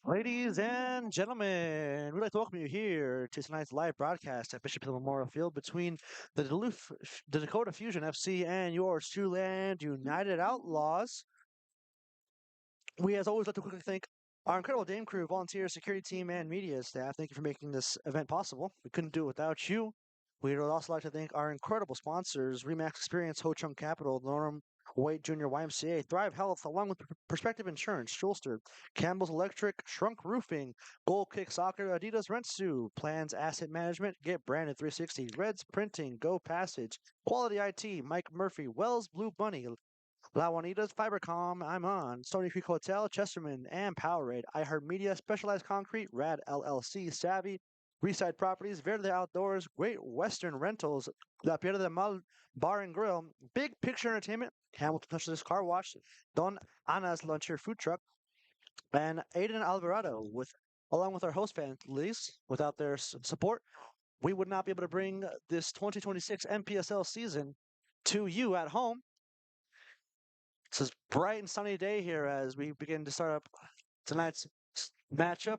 Ladies and gentlemen, we'd like to welcome you here to tonight's live broadcast at Bishop Hill Memorial Field between the Dakota Fusion FC and your Siouxland United Outlaws. We, as always, like to quickly thank our incredible Dame crew, volunteers, security team, and media staff. Thank you for making this event possible. We couldn't do it without you. We'd also like to thank our incredible sponsors, Remax Experience, Ho Chunk Capital, Norm Waite Junior YMCA, Thrive Health, along with Perspective Insurance, Schulster, Campbell's Electric, Shrunk Roofing, Gold Kick Soccer, Adidas Rentsu, Plans Asset Management, Get Branded 360, Reds Printing, Go Passage, Quality IT, Mike Murphy, Wells Blue Bunny, La Juanita's, Fibercom, I'm on, Stony Creek Hotel, Chesterman, and Powerade, iHeartMedia, Specialized Concrete, Rad LLC, Savvy, Reside Properties, Verde Outdoors, Great Western Rentals, La Piedra del Mal Bar and Grill, Big Picture Entertainment, Hamilton Touchless Car Wash, Don Ana's Luncher Food Truck, and Aiden Alvarado, along with our host families. Without their support, we would not be able to bring this 2026 MPSL season to you at home. It's a bright and sunny day here as we begin to start up tonight's matchup.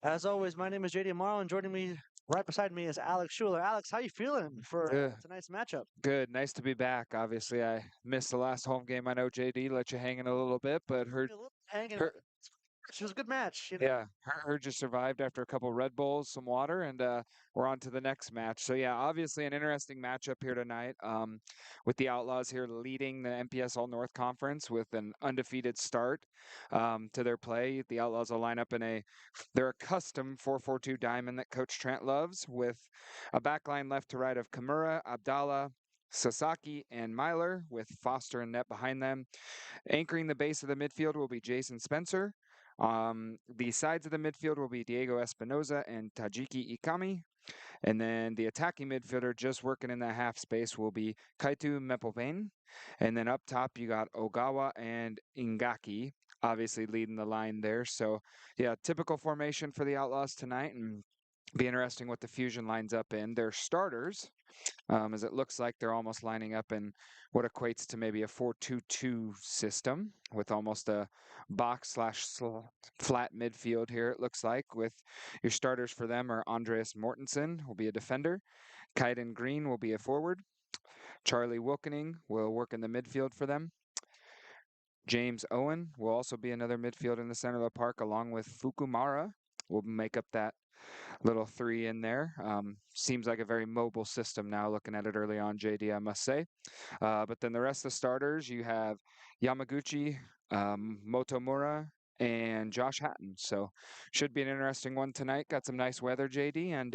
As always, my name is JD Morrow, and joining me right beside me is Alex Schuler. Alex, how you feeling for Good. tonight's matchup? Good. Nice to be back. Obviously, I missed the last home game. I know JD let you hang in a little bit, but A little hanging. heard It was a good match. yeah, heard you survived after a couple Red Bulls, some water, and we're on to the next match. So yeah, obviously an interesting matchup here tonight. With the Outlaws here leading the NPSL North Conference with an undefeated start to their play. The Outlaws will line up in their custom 4-4-2 diamond that Coach Trent loves, with a backline left to right of Kimura, Abdallah, Sasaki, and Myler, with Foster and net behind them. Anchoring the base of the midfield will be Jason Spencer. The sides of the midfield will be Diego Espinoza and Tajiki Ikami. And then the attacking midfielder just working in that half space will be Kaitu Mepovain. And then up top, you got Ogawa and Ingaki, obviously leading the line there. So, yeah, typical formation for the Outlaws tonight. And be interesting what the Fusion lines up in. Their starters, as it looks like they're almost lining up in what equates to maybe a 4-2-2 system with almost a box slash flat midfield here, it looks like. With your starters for them are Andreas Mortensen, will be a defender. Kaiden Green will be a forward. Charlie Wilkening will work in the midfield for them. James Owen will also be another midfield in the center of the park, along with Fukumara will make up that little three in there. Seems like a very mobile system now, looking at it early on, JD, I must say. But then the rest of the starters, you have Yamaguchi, Motomura, and Josh Hatton. So should be an interesting one tonight. Got some nice weather, JD, and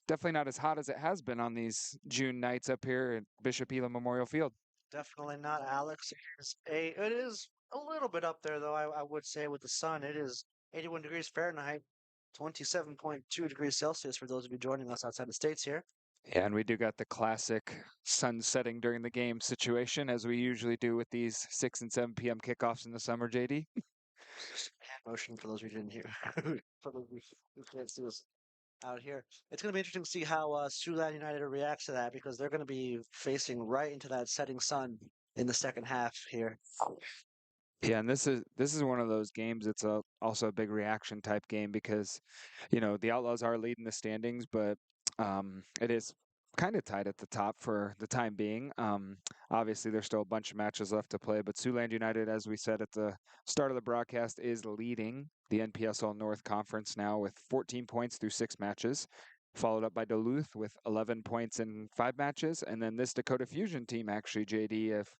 definitely not as hot as it has been on these June nights up here at Bishop Elam Memorial Field. Definitely not, Alex. It is a little bit up there though. I would say with the sun, it is 81 degrees Fahrenheit, 27.2 degrees Celsius for those of you joining us outside the states here. Yeah, and we do got the classic sun setting during the game situation, as we usually do with these 6 and 7 p.m. kickoffs in the summer, JD. Hand motion for those who didn't hear. For those who can't see us out here. It's going to be interesting to see how Siouxland United reacts to that because they're going to be facing right into that setting sun in the second half here. Yeah, and this is one of those games. It's also a big reaction type game because, the Outlaws are leading the standings, but it is kind of tight at the top for the time being. Obviously, there's still a bunch of matches left to play, but Siouxland United, as we said at the start of the broadcast, is leading the NPSL North Conference now with 14 points through 6 matches, followed up by Duluth with 11 points in 5 matches, and then this Dakota Fusion team, actually, JD, if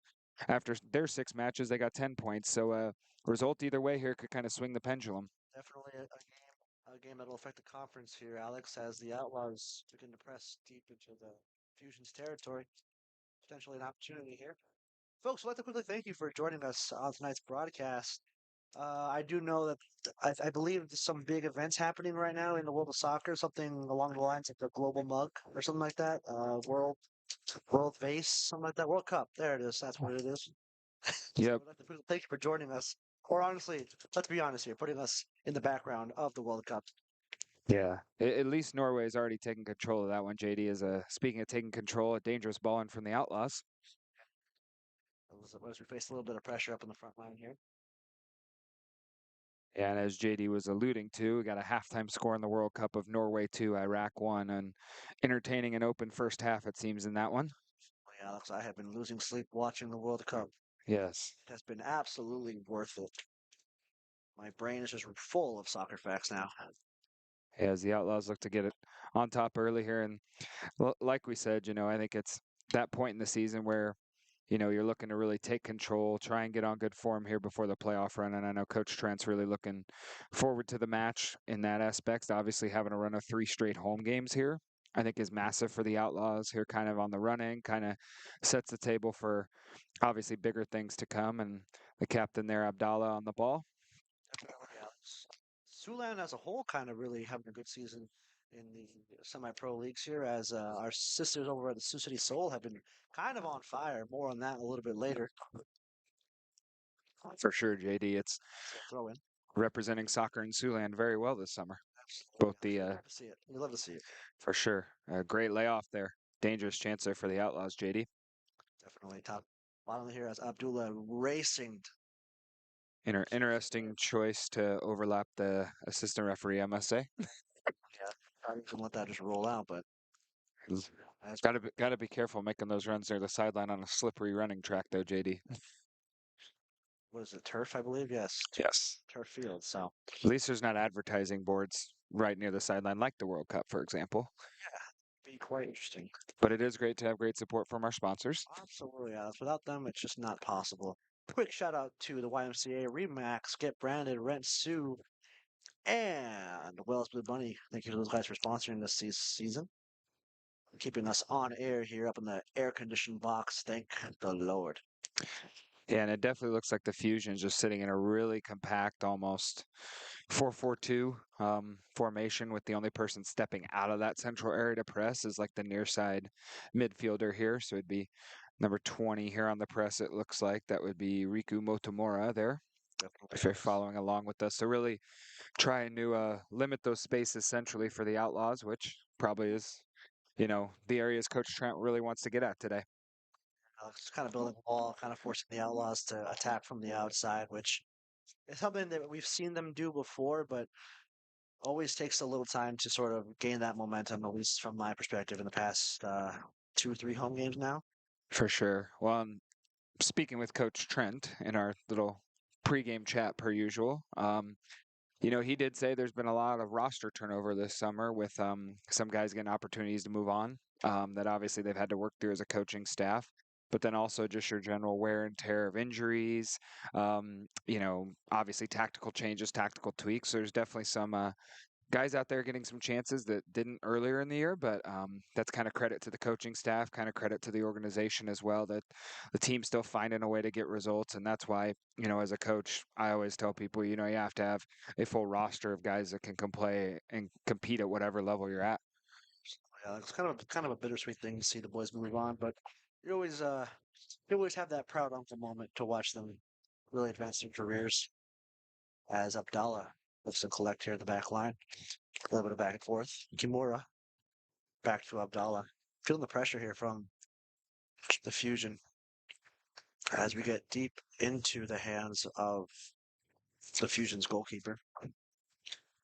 after their 6 matches, they got 10 points. So result either way here could kind of swing the pendulum. Definitely a game that will affect the conference here, Alex, as the Outlaws begin to press deep into the Fusion's territory. Potentially an opportunity here. Folks, I'd like to quickly thank you for joining us on tonight's broadcast. I do know that I believe there's some big events happening right now in the world of soccer, something along the lines of the Global Mug or something like that. World Vase, something like that. World Cup. There it is. That's what it is. So Yep. I'd like to thank you for joining us. Or honestly, let's be honest here, putting us in the background of the World Cup. Yeah. At least Norway is already taking control of that one. JD is speaking of taking control, a dangerous ball in from the Outlaws. as we face a little bit of pressure up in the front line here. And as JD was alluding to, we got a halftime score in the World Cup of Norway 2, Iraq 1, and entertaining and open first half, it seems, in that one. Alex, I have been losing sleep watching the World Cup. Yes. It has been absolutely worth it. My brain is just full of soccer facts now. As the Outlaws look to get it on top early here. And like we said, I think it's that point in the season where you're looking to really take control, try and get on good form here before the playoff run. And I know Coach Trent's really looking forward to the match in that aspect. Obviously, having a run of 3 straight home games here, I think is massive for the Outlaws here, kind of on the running, kind of sets the table for obviously bigger things to come. And the captain there, Abdallah, on the ball. Definitely, Alex. Siouxland as a whole kind of really having a good season in the semi-pro leagues here, as our sisters over at the Sioux City Soul have been kind of on fire. More on that a little bit later. For sure, JD. It's Throw in. representing soccer in Siouxland very well this summer. Absolutely. Both the We love to see it. We love to see it. For sure, a great layoff there. Dangerous chance there for the Outlaws, JD. Definitely top bottom here as Abdullah racing. Interesting choice to overlap the assistant referee, I must say. Yeah, probably can let that just roll out, but as Gotta be careful making those runs near the sideline on a slippery running track, though, JD. what is it, turf? I believe yes, Yes. turf field. So At least there's not advertising boards right near the sideline like the World Cup, for example. be quite interesting. But it is great to have great support from our sponsors. Absolutely, Alex. Without them, it's just not possible. Quick shout out to the YMCA Remax, Get Branded, Rent Sue, and Wells Blue Bunny. Thank you to those guys for sponsoring this season, keeping us on air here up in the air-conditioned box. Thank the Lord. Yeah, and it definitely looks like the Fusion's just sitting in a really compact, almost 4-4-2 formation, with the only person stepping out of that central area to press is like the near side midfielder here. So it'd be number 20 here on the press, it looks like. That would be Riku Motomura there, Definitely, if you're following along with us. So really trying to limit those spaces centrally for the Outlaws, which probably is, the areas Coach Trent really wants to get at today. Alex kind of building a wall, kind of forcing the Outlaws to attack from the outside, which is something that we've seen them do before, but always takes a little time to sort of gain that momentum, at least from my perspective in the past 2 or 3 home games now. For sure. Well, speaking with Coach Trent in our little pregame chat per usual, he did say there's been a lot of roster turnover this summer with some guys getting opportunities to move on that obviously they've had to work through as a coaching staff. But then also just your general wear and tear of injuries, obviously tactical changes, tactical tweaks. So there's definitely some guys out there getting some chances that didn't earlier in the year, but that's kind of credit to the coaching staff, kind of credit to the organization as well, that the team's still finding a way to get results. And that's why, as a coach, I always tell people, you have to have a full roster of guys that can play and compete at whatever level you're at. Yeah, it's kind of a bittersweet thing to see the boys move on, but you always have that proud uncle moment to watch them really advance their careers. As Abdallah looks to collect here at the back line, a little bit of back and forth. Kimura back to Abdallah, feeling the pressure here from the Fusion as we get deep into the hands of the Fusion's goalkeeper.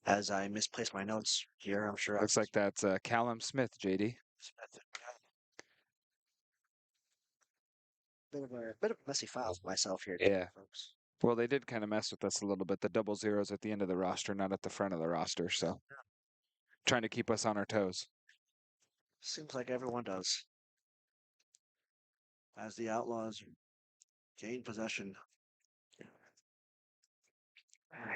As I misplaced my notes here, I'm sure Looks like that's Callum Smith, JD. bit of a messy file for myself here, Yeah. folks. Well, they did kind of mess with us a little bit. The double zeros at the end of the roster, not at the front of the roster. So trying to keep us on our toes. Seems like everyone does. As the Outlaws gain possession.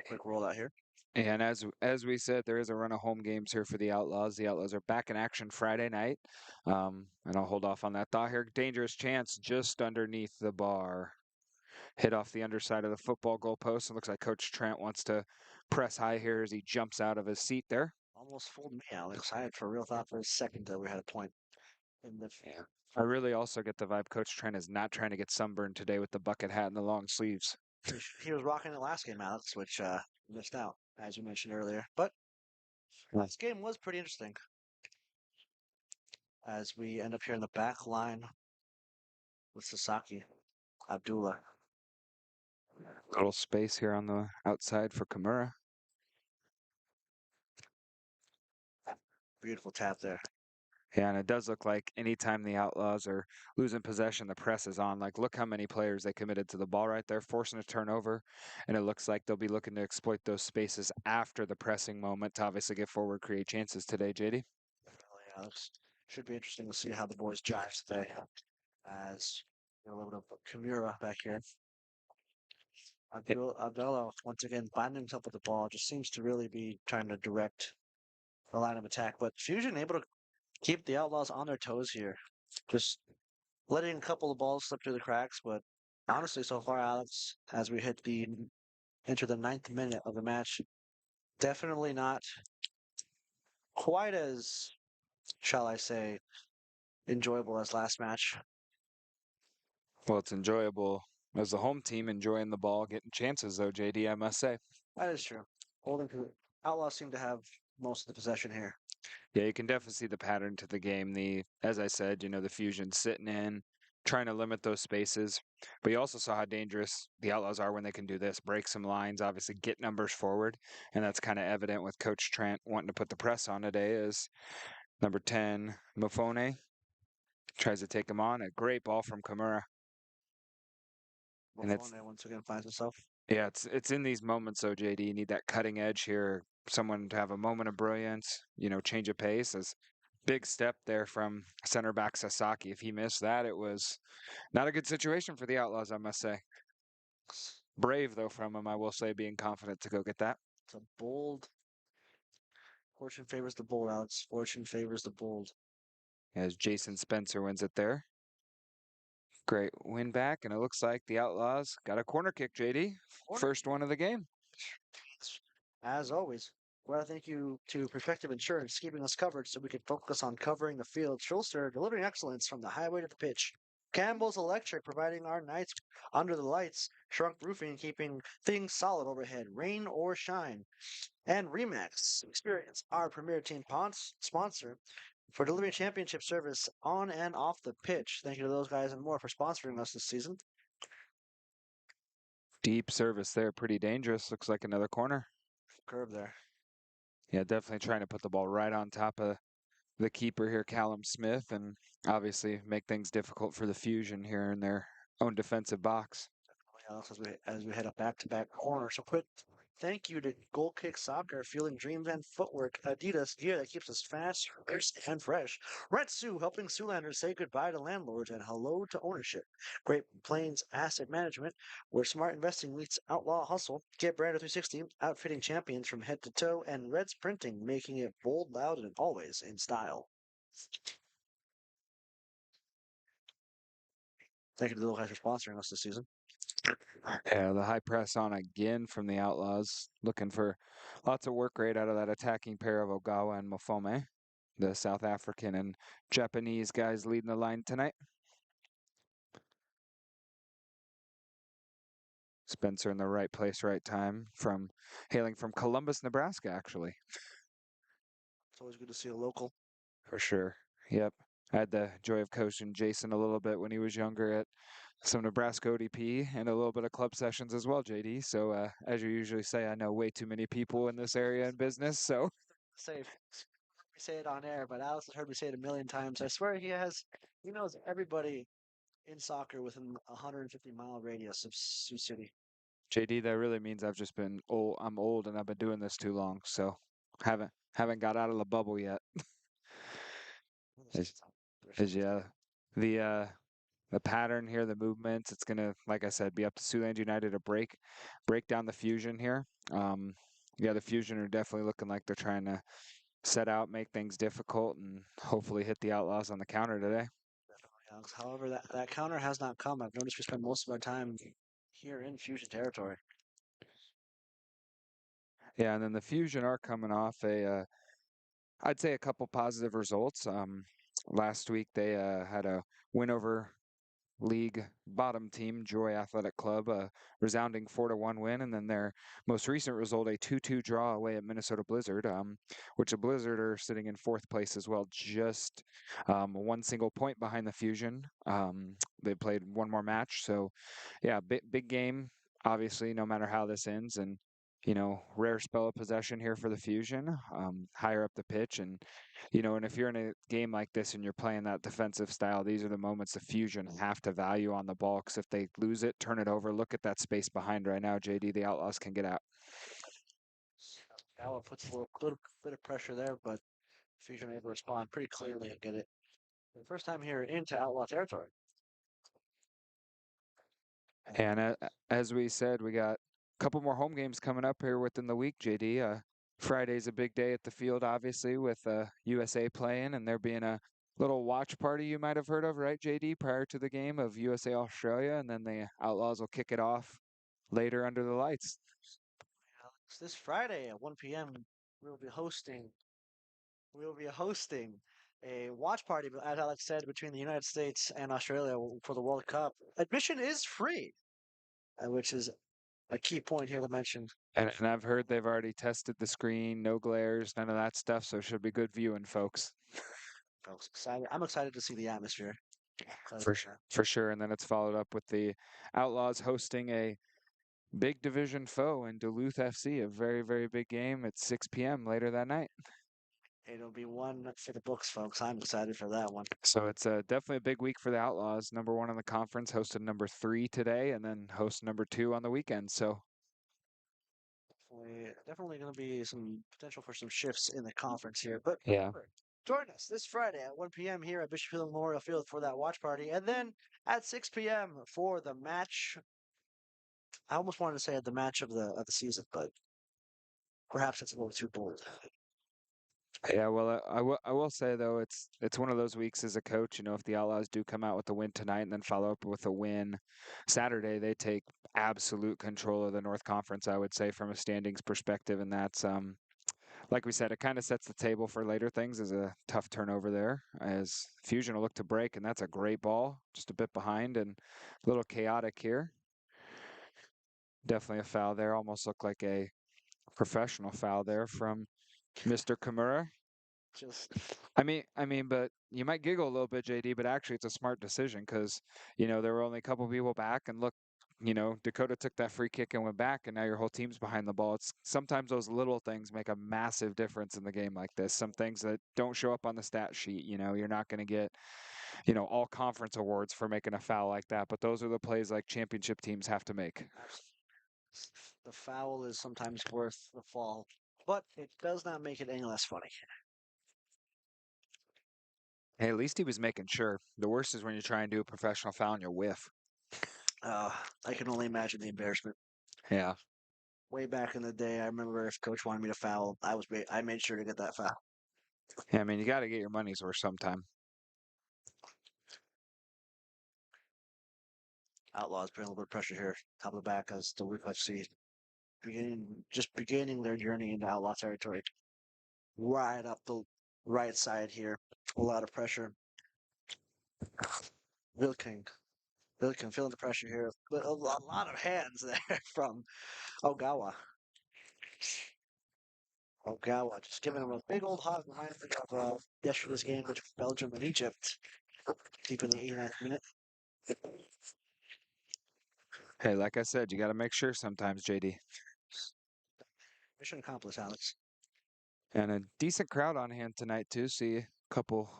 Quick rollout here. And as we said, there is a run of home games here for the Outlaws. The Outlaws are back in action Friday night. And I'll hold off on that thought here. Dangerous chance just underneath the bar. Hit off the underside of the football goalpost. It looks like Coach Trent wants to press high here as he jumps out of his seat there. Almost fooled me, Alex. I had for real thought for a second that we had a point in the. Yeah. I really also get the vibe Coach Trent is not trying to get sunburned today with the bucket hat and the long sleeves. He was rocking it last game, Alex, which missed out, as you mentioned earlier. But last game was pretty interesting. As we end up here in the back line with Sasaki. Abdullah. Little space here on the outside for Kimura. Beautiful tap there. Yeah, and it does look like anytime the Outlaws are losing possession, the press is on. Like, look how many players they committed to the ball right there, forcing a turnover. And it looks like they'll be looking to exploit those spaces after the pressing moment to obviously get forward, create chances today, JD. Definitely, Alex. Should be interesting to see how the boys jive today. As a little bit of Kimura back here. It, Abdullah once again finding himself with the ball. Just seems to really be trying to direct the line of attack. But Fusion able to keep the Outlaws on their toes here. Just letting a couple of balls slip through the cracks. But honestly, so far, Alex, as we hit the enter the ninth minute of the match, definitely not quite as, shall I say, enjoyable as last match. well, it's enjoyable as the home team enjoying the ball, getting chances, though, JD, I must say. That is true. Holding Outlaws seem to have most of the possession here. Yeah, you can definitely see the pattern to the game. As I said, the Fusion sitting in, trying to limit those spaces. But you also saw how dangerous the Outlaws are when they can do this, break some lines, obviously get numbers forward. And that's kind of evident with Coach Trent wanting to put the press on today as number 10, Mofone, tries to take him on. A great ball from Kimura. And it's Buffon once again finds himself. Yeah, it's in these moments, though, JD. You need that cutting edge here, someone to have a moment of brilliance, change of pace. As big step there from center back Sasaki. If he missed that, it was not a good situation for the Outlaws, I must say. Brave though from him, I will say, being confident to go get that. It's a bold. Fortune favors the bold, Alex. Fortune favors the bold. As Jason Spencer wins it there. Great win back, and it looks like the Outlaws got a corner kick, JD. Corner. First one of the game. As always, well, thank you to Perspective Insurance keeping us covered so we can focus on covering the field. Schulster delivering excellence from the highway to the pitch. Campbell's Electric providing our nights under the lights. Shrunk Roofing keeping things solid overhead, rain or shine. And Remax Experience, our premier team sponsor for delivering championship service on and off the pitch. Thank you to those guys and more for sponsoring us this season. Deep service there, pretty dangerous. Looks like another corner. Curve there. Yeah, definitely trying to put the ball right on top of the keeper here, Callum Smith, and obviously make things difficult for the Fusion here in their own defensive box. Else as we head up back-to-back corners. So quick thank you to Goal Kick Soccer, fueling dreams and footwork. Adidas gear that keeps us fast, fierce, and fresh. Red Sue, helping Siouxlanders say goodbye to landlords and hello to ownership. Great Plains Asset Management, where smart investing meets outlaw hustle. Get Brand 360, outfitting champions from head to toe, and Reds Printing, making it bold, loud, and always in style. Thank you to the little guys for sponsoring us this season. Yeah, the high press on again from the Outlaws, looking for lots of work rate out of that attacking pair of Ogawa and Mofome, the South African and Japanese guys leading the line tonight. Spencer in the right place, right time, from hailing from Columbus, Nebraska, actually. It's always good to see a local. For sure. Yep. I had the joy of coaching Jason a little bit when he was younger at some Nebraska ODP and a little bit of club sessions as well, JD. So, as you usually say, I know way too many people in this area in business. So, Say say it on air, but Alex has heard me say it a million times. I swear he knows everybody in soccer within a 150-mile radius of Sioux City. JD, that really means I've just been old. I'm old and I've been doing this too long. So, haven't got out of the bubble yet. As, yeah, the the pattern here, the movements, it's gonna, like I said, be up to Siouxland United to break down the Fusion here. Yeah, the Fusion are definitely looking like they're trying to set out, make things difficult, and hopefully hit the Outlaws on the counter today. Definitely, Alex. However, that counter has not come. I've noticed we spend most of our time here in Fusion territory. Yeah, and then the Fusion are coming off I'd say a couple positive results. Last week they had a win over league bottom team, Joy Athletic Club, a resounding 4-1 win, and then their most recent result, a 2-2 draw away at Minnesota Blizzard, which the Blizzard are sitting in fourth place as well, just one single point behind the Fusion. They played one more match, so yeah, big game. Obviously, no matter how this ends, and rare spell of possession here for the Fusion, higher up the pitch, and if you're in a game like this and you're playing that defensive style, these are the moments the Fusion have to value on the ball. Because if they lose it, turn it over. Look at that space behind right now, JD. The Outlaws can get out. Alba puts a little bit of pressure there, but Fusion able to respond pretty clearly and get it. The first time here into Outlaw territory. And as we said, we got a couple more home games coming up here within the week, JD. Friday's a big day at the field, obviously, with USA playing, and there being a little watch party you might have heard of, right, JD, prior to the game of USA Australia, and then the Outlaws will kick it off later under the lights. Alex, this Friday at 1 p.m. we'll be hosting a watch party, as Alex said, between the United States and Australia for the World Cup. Admission is free, which is a key point here to mention. And I've heard they've already tested the screen, no glares, none of that stuff, so it should be good viewing, folks. Folks, excited. I'm excited to see the atmosphere. For sure. And then it's followed up with the Outlaws hosting a big division foe in Duluth FC, a very, very big game at 6 p.m. later that night. It'll be one for the books, folks. I'm excited for that one. So it's definitely a big week for the Outlaws. Number 1 in the conference, hosted number 3 today, and then host number 2 on the weekend. So definitely going to be some potential for some shifts in the conference here. But yeah, join us this Friday at 1 p.m. here at Bishop Hill Memorial Field for that watch party, and then at 6 p.m. for the match. I almost wanted to say at the match of the season, but perhaps that's a little too bold. yeah. Well, I will say though, it's one of those weeks as a coach. If the Outlaws do come out with a win tonight and then follow up with a win Saturday, they take absolute control of the North Conference. I would say from a standings perspective, and that's like we said, it kind of sets the table for later things. As a tough turnover there, as Fusion will look to break, and that's a great ball, just a bit behind and a little chaotic here. Definitely a foul there. Almost looked like a professional foul there from Mr. Kimura. Just But you might giggle a little bit, JD, but actually it's a smart decision because, there were only a couple people back and look, Dakota took that free kick and went back and now your whole team's behind the ball. It's sometimes those little things make a massive difference in the game like this. Some things that don't show up on the stat sheet, you're not going to get, all conference awards for making a foul like that, but those are the plays like championship teams have to make. the foul is sometimes worth the fall, but it does not make it any less funny. Hey, at least he was making sure. The worst is when you try and do a professional foul and you whiff. I can only imagine the embarrassment. Yeah. Way back in the day, I remember if coach wanted me to foul, I made sure to get that foul. Yeah, you got to get your money's worth sometime. Outlaws putting a little bit of pressure here, top of the back as the Duluth FC beginning their journey into outlaw territory. Right up the right side here, a lot of pressure. Wilking feeling the pressure here, but a lot of hands there from Ogawa. Ogawa just giving him a big old hug, reminding me of yesterday's game between Belgium and Egypt, deep in the 89th minute. Hey, like I said, you got to make sure sometimes, JD. Mission accomplished, Alex. And a decent crowd on hand tonight, too. See a couple,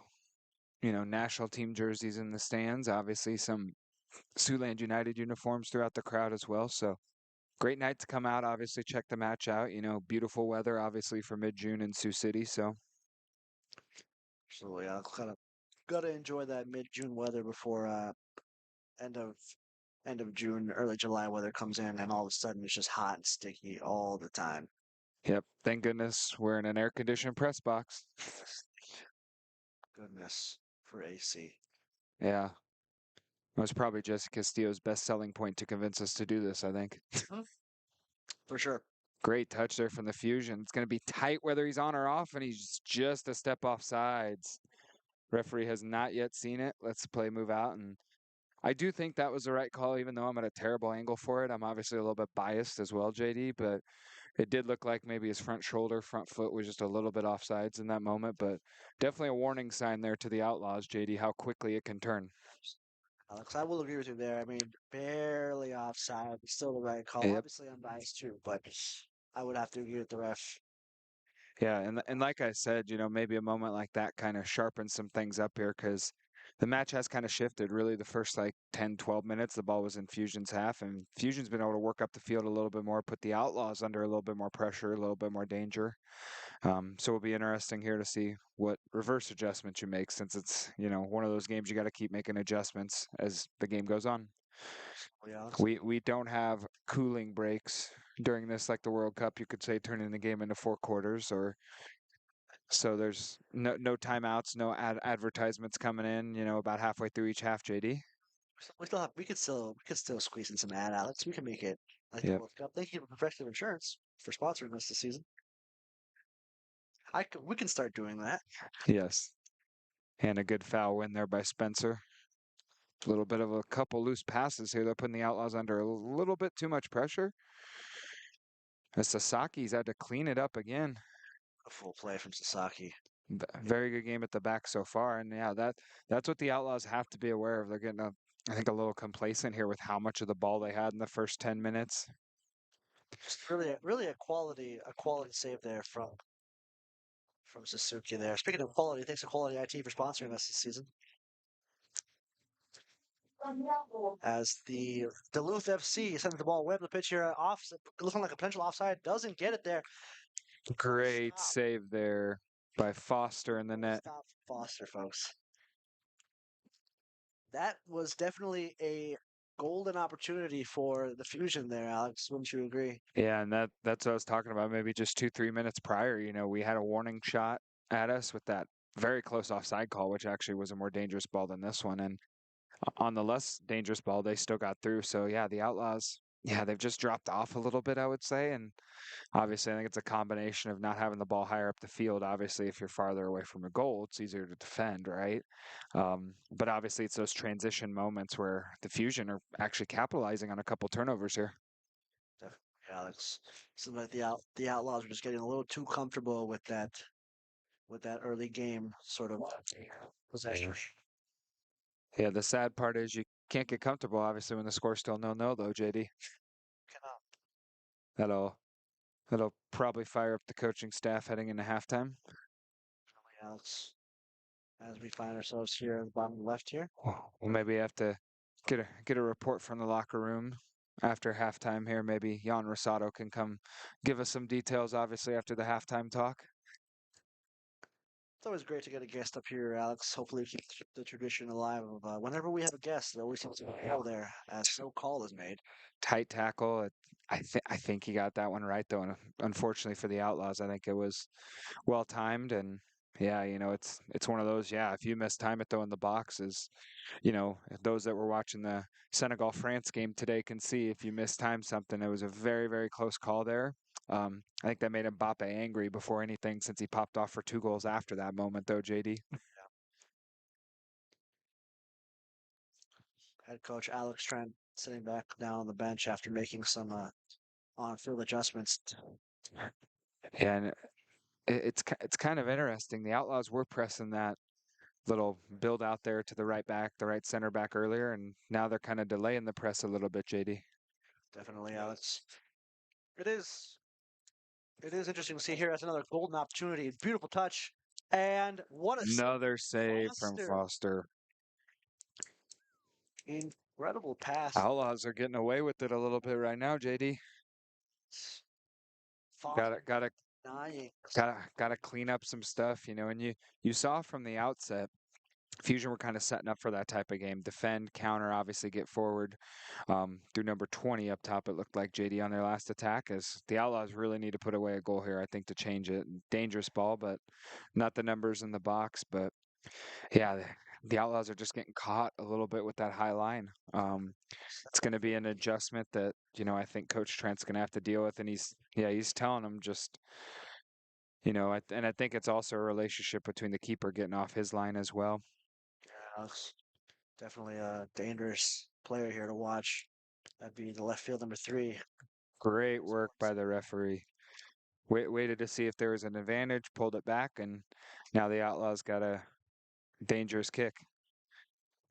national team jerseys in the stands. Obviously, some Siouxland United uniforms throughout the crowd as well. So great night to come out. Obviously, check the match out. Beautiful weather, obviously, for mid-June in Sioux City. So, Absolutely. I'll gotta enjoy that mid-June weather before end of end of June, early July weather comes in, and all of a sudden it's just hot and sticky all the time. yep. Thank goodness we're in an air-conditioned press box. Yes. Goodness for AC. Yeah. It was probably Jesse Castillo's best selling point to convince us to do this, I think. For sure. Great touch there from the Fusion. It's going to be tight whether he's on or off, and he's just a step off sides. Referee has not yet seen it. Let's play move out, and I do think that was the right call, even though I'm at a terrible angle for it. I'm obviously a little bit biased as well, JD, but it did look like maybe his front shoulder, front foot was just a little bit offsides in that moment, but definitely a warning sign there to the Outlaws, JD, how quickly it can turn. Alex, I will agree with you there. I mean, barely offside, but still the right call. Yep. Obviously, I'm biased too, but I would have to agree with the ref. Yeah, and like I said, maybe a moment like that kind of sharpens some things up here because the match has kind of shifted. Really, the first like 10, 12 minutes, the ball was in Fusion's half, and Fusion's been able to work up the field a little bit more, put the Outlaws under a little bit more pressure, a little bit more danger. So it'll be interesting here to see what reverse adjustments you make since it's, one of those games you got to keep making adjustments as the game goes on. Oh, yeah, Alex. We don't have cooling breaks during this like the World Cup, you could say turning the game into four quarters or so there's no timeouts, no advertisements coming in, about halfway through each half, JD. We still have. We could still squeeze in some ad, Alex. We can make it like the Yep. World Cup. Thank you to Professional Insurance for sponsoring us this season. We can start doing that. Yes. And a good foul win there by Spencer. A little bit of a couple loose passes here. They're putting the Outlaws under a little bit too much pressure. As Sasaki's had to clean it up again. A full play from Sasaki. Very good game at the back so far. And yeah, that's what the Outlaws have to be aware of. They're getting I think a little complacent here with how much of the ball they had in the first 10 minutes. Just really a quality save there from Suzuki there. Speaking of quality, thanks to Quality IT for sponsoring us this season. As the Duluth FC sends the ball away up the pitch here, off looking like a potential offside, doesn't get it there. Full Great stop. save there by Foster in the Full net. stop from Foster, folks. That was definitely a golden opportunity for the Fusion there, Alex. Wouldn't you agree? Yeah, and that's what I was talking about. Maybe just 2, 3 minutes prior, we had a warning shot at us with that very close offside call, which actually was a more dangerous ball than this one. And on the less dangerous ball, they still got through. So yeah, the Outlaws, yeah, they've just dropped off a little bit, I would say. And obviously, I think it's a combination of not having the ball higher up the field. Obviously, if you're farther away from a goal, it's easier to defend, right? But obviously, it's those transition moments where the Fusion are actually capitalizing on a couple turnovers here. Definitely, Alex. Seems like the Outlaws were just getting a little too comfortable with that early game sort of possession. Yeah, the sad part is you can't get comfortable, obviously, when the score's still 0-0, though, JD. Cannot, That'll that'll probably fire up the coaching staff heading into halftime. Alex. As we find ourselves here at the bottom left here. We'll maybe have to get a report from the locker room after halftime here. Maybe Jan Rosado can come give us some details, obviously, after the halftime talk. It's always great to get a guest up here, Alex. Hopefully, keep the tradition alive of whenever we have a guest, there always seems to be a call there, as no call is made. Tight tackle. I think he got that one right though. And unfortunately for the Outlaws, I think it was well timed and yeah, it's one of those. Yeah, if you mistime it though in the boxes, those that were watching the Senegal France game today can see if you mistime something, it was a very very close call there. I think that made Mbappe angry before anything since he popped off for 2 goals after that moment though. JD. Head coach Alex Trent sitting back down on the bench after making some on-field adjustments. Yeah, and it's kind of interesting. The Outlaws were pressing that little build out there to the right back, the right center back earlier, and now they're kind of delaying the press a little bit, JD. Definitely, Alex. It is. It is interesting to see here. That's another golden opportunity. Beautiful touch, and what a save Another from save from Foster! Foster. Incredible pass. Outlaws are getting away with it a little bit right now, JD. Got Foster to got to denying. got to clean up some stuff, and you saw from the outset Fusion were kind of setting up for that type of game. Defend, counter, obviously get forward. Through number 20 up top, it looked like JD on their last attack. As the Outlaws really need to put away a goal here, I think, to change it. Dangerous ball, but not the numbers in the box. But yeah, the Outlaws are just getting caught a little bit with that high line. It's going to be an adjustment that I think Coach Trent's going to have to deal with, and he's telling them just and I think it's also a relationship between the keeper getting off his line as well. Yes, Definitely a dangerous player here to watch. That'd be the left field number three. Great work by the referee. Waited to see if there was an advantage, pulled it back, and now the Outlaws got a dangerous kick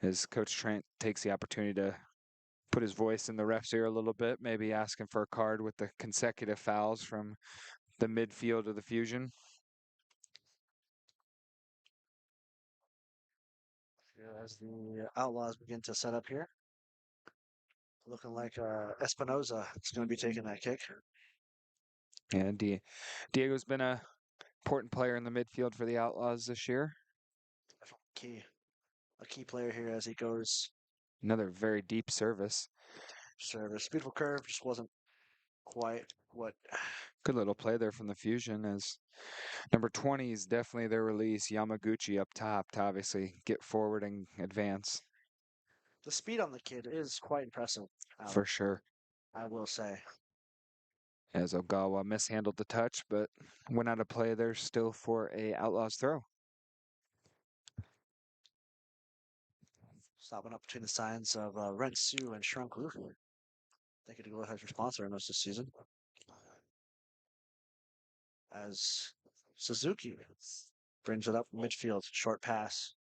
as Coach Trent takes the opportunity to put his voice in the ref's ear a little bit, maybe asking for a card with the consecutive fouls from the midfield of the Fusion. As the Outlaws begin to set up here, looking like Espinoza is going to be taking that kick. And Diego's been a important player in the midfield for the Outlaws this year. Key, a key player here as he goes. Another very deep service. Service, beautiful curve, just wasn't quite what. Good little play there from the Fusion as number 20 is definitely their release. Yamaguchi up top to obviously get forward and advance. The speed on the kid is quite impressive. For sure. I will say. As Ogawa mishandled the touch, but went out of play there still for a Outlaws throw. Stopping up between the signs of Rentsu and Shrunk Roof. Thank you to go ahead for sponsoring us this season. As Suzuki brings it up midfield, short pass.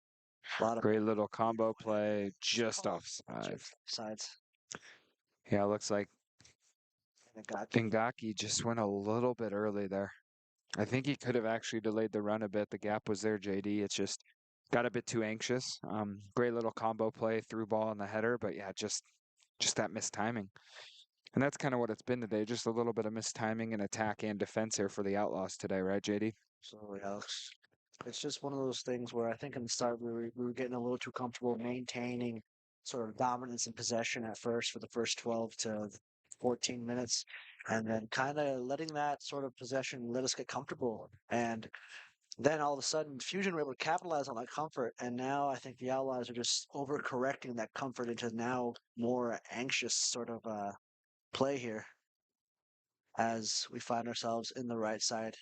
A lot of Great little combo play, just offside. sides. Yeah, looks like Ingaki. Ingaki just went a little bit early there. I think he could have actually delayed the run a bit. The gap was there, JD. It's just got a bit too anxious. Great little combo play, through ball on the header, but yeah, just that missed timing. And that's kind of what it's been today. Just a little bit of missed timing in attack and defense here for the Outlaws today, right, JD? So yeah, it's just one of those things where I think in the start we were getting a little too comfortable maintaining sort of dominance and possession at first for the first 12 to 14 minutes, and then kind of letting that sort of possession let us get comfortable. And then all of a sudden, Fusion were able to capitalize on that comfort, and now I think the Allies are just overcorrecting that comfort into now more anxious sort of play here as we find ourselves in the right side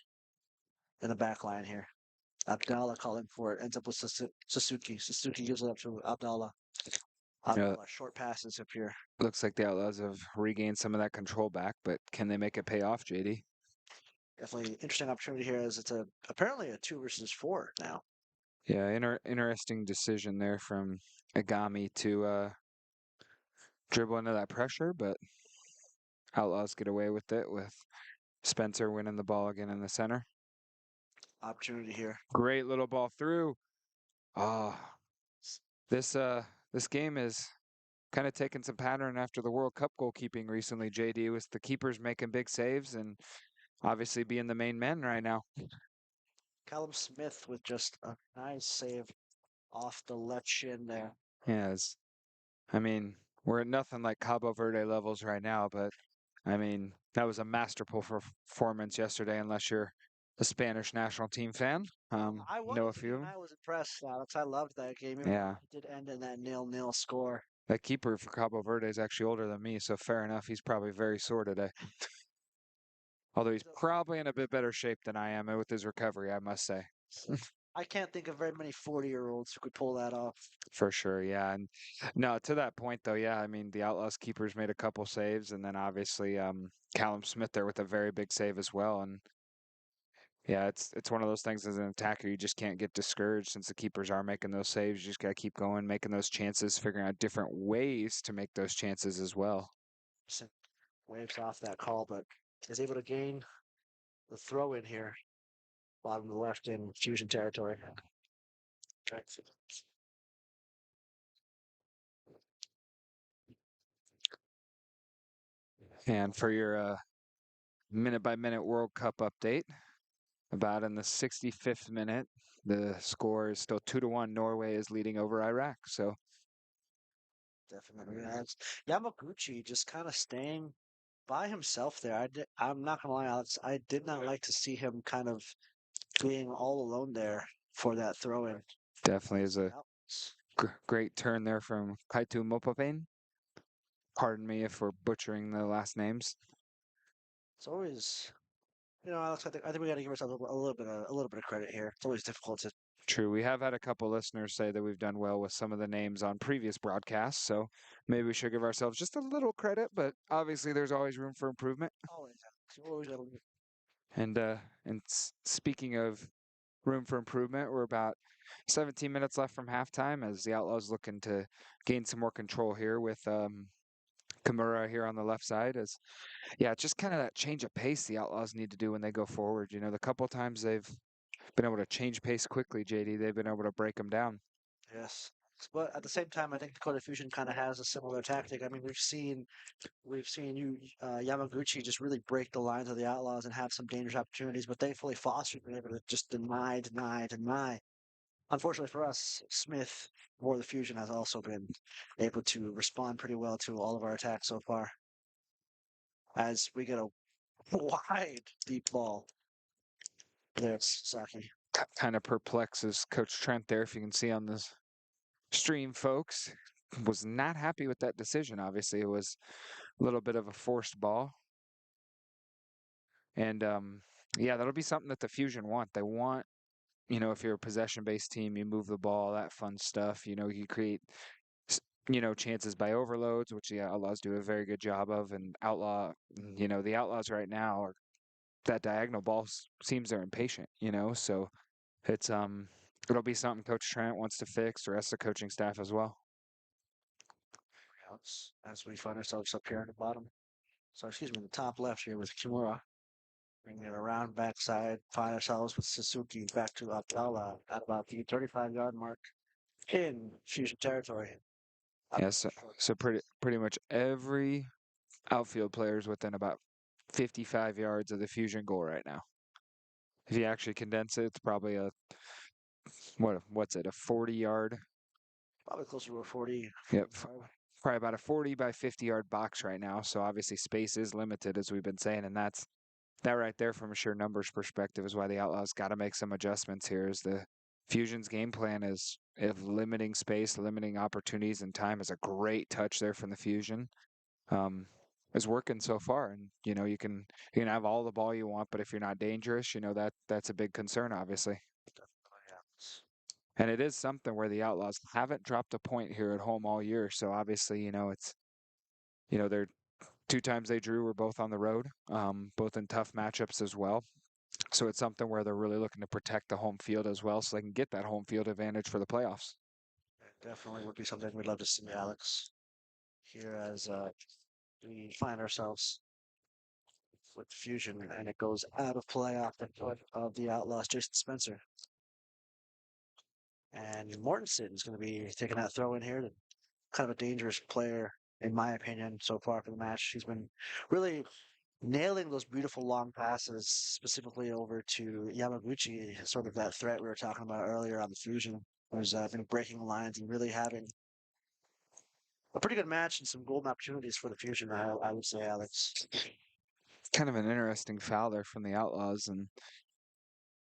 in the back line here. Abdallah calling for it, ends up with Suzuki. Suzuki gives it up to Abdallah. Yeah, Abdallah, short passes up here. looks like the Outlaws have regained some of that control back, but can they make it pay off, JD? Definitely interesting opportunity here as it's apparently a 2 versus 4 now. Yeah, interesting decision there from Agami to dribble into that pressure, but Outlaws get away with it with Spencer winning the ball again in the center. Opportunity here. Great little ball through. Oh, this game is kind of taken some pattern after the World Cup goalkeeping recently, JD, with the keepers making big saves and obviously being the main men right now. Callum Smith with just a nice save off the left shin there. Yes. I mean, we're at nothing like Cabo Verde levels right now, but I mean, that was a masterful performance yesterday, unless you're a Spanish national team fan. I was, Know a few of and them. I was impressed, Alex. I loved that game. Yeah. It did end in that 0-0 score. That keeper for Cabo Verde is actually older than me, so fair enough. He's probably very sore today. Although he's probably in a bit better shape than I am with his recovery, I must say. So, I can't think of very many 40-year-olds who could pull that off. For sure, yeah. And no, to that point though, yeah, I mean the Outlaws keepers made a couple saves and then obviously Callum Smith there with a very big save as well. And yeah, it's one of those things as an attacker, you just can't get discouraged since the keepers are making those saves. You just gotta keep going, making those chances, figuring out different ways to make those chances as well. Waves off that call, but is able to gain the throw in here. Bottom left in Fusion territory. And for your minute by minute World Cup update, about in the 65th minute, the score is still 2-1. Norway is leading over Iraq. So Definitely. Yamaguchi just kind of staying by himself there. I'm not gonna lie, Alex. I did not like to see him kind of being all alone there for that throw in. definitely is a great turn there from Kaitu Mopapane. Pardon me if we're butchering the last names. It's always, Alex. I think we got to give ourselves a little bit of credit here. It's always difficult to True. We have had a couple listeners say that we've done well with some of the names on previous broadcasts, so maybe we should give ourselves just a little credit, but obviously there's always room for improvement. Always, always gotta leave. And speaking of room for improvement, we're about 17 minutes left from halftime as the Outlaws looking to gain some more control here with Kimura here on the left side. As yeah, it's just kind of that change of pace the Outlaws need to do when they go forward. You know, the couple times they've been able to change pace quickly, JD, they've been able to break them down. Yes. But at the same time, I think Dakota Fusion kind of has a similar tactic. I mean, we've seen you Yamaguchi just really break the lines of the Outlaws and have some dangerous opportunities. But thankfully, Foster's been able to just deny, deny, deny. Unfortunately for us, Smith or the Fusion has also been able to respond pretty well to all of our attacks so far. As we get a wide deep ball there, Saki. Kind of perplexes Coach Trent there, if you can see on this stream, folks. Was not happy with that decision. Obviously, it was a little bit of a forced ball. And yeah, that'll be something that the Fusion want. They want, you know, if you're a possession-based team, you move the ball, that fun stuff. You know, you create, you know, chances by overloads, which the Outlaws do a very good job of. And you know, the Outlaws right now are that diagonal ball seems they're impatient. You know, so it's it'll be something Coach Trent wants to fix, the rest of the coaching staff as well. As we find ourselves up here at the bottom. So excuse me, the top left here with Kimura. Bring it around backside, find ourselves with Suzuki back to Abdallah at about the 35-yard mark in Fusion territory. Yeah, so pretty much every outfield player is within about 55 yards of the Fusion goal right now. If you actually condense it, it's probably a what's it, a 40-yard? Probably closer to a 40, Yep, 45. probably about a 40 by 50-yard box right now. So obviously space is limited, as we've been saying, and that right there from a sheer numbers perspective is why the Outlaws got to make some adjustments here. Is the Fusion's game plan is if limiting space, limiting opportunities and time is a great touch there from the Fusion. Um, is working so far, and you know you can have all the ball you want, but if you're not dangerous, you know that's a big concern, obviously. Definitely, yeah. And it is something where the Outlaws haven't dropped a point here at home all year. So obviously, you know, it's, you know, they're two times they drew were both on the road, both in tough matchups as well. So it's something where they're really looking to protect the home field as well so they can get that home field advantage for the playoffs. Definitely would be something we'd love to see, Alex, here as we find ourselves with Fusion and it goes out of play off the foot of the Outlaws, Jason Spencer. And Mortensen is going to be taking that throw in here. Kind of a dangerous player, in my opinion, so far for the match. He's been really nailing those beautiful long passes, specifically over to Yamaguchi, sort of that threat we were talking about earlier on the Fusion. Who's been breaking lines and really having a pretty good match and some golden opportunities for the Fusion, I would say, Alex. Kind of an interesting foul there from the Outlaws, and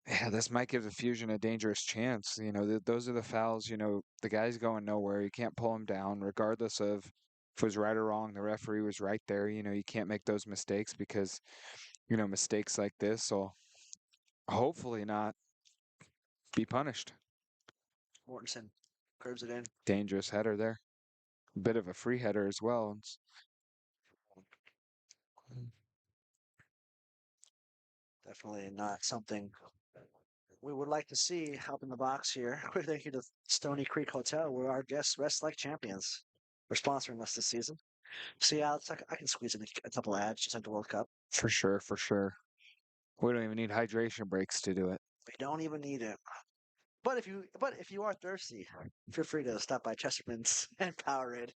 yeah, this might give the Fusion a dangerous chance. You know, those are the fouls. You know, the guy's going nowhere. You can't pull him down, regardless of if it was right or wrong. The referee was right there. You know, you can't make those mistakes because, you know, mistakes like this will hopefully not be punished. Mortensen curves it in. Dangerous header there. Bit of a free header as well. Definitely not something we would like to see up in the box here. Quick thank you to Stony Creek Hotel, where our guests rest like champions. For sponsoring us this season. See, Alex, I can squeeze in a couple ads just like the World Cup. For sure, for sure. We don't even need hydration breaks to do it. We don't even need it. But if you are thirsty, feel free to stop by Chesterman's and Powerade.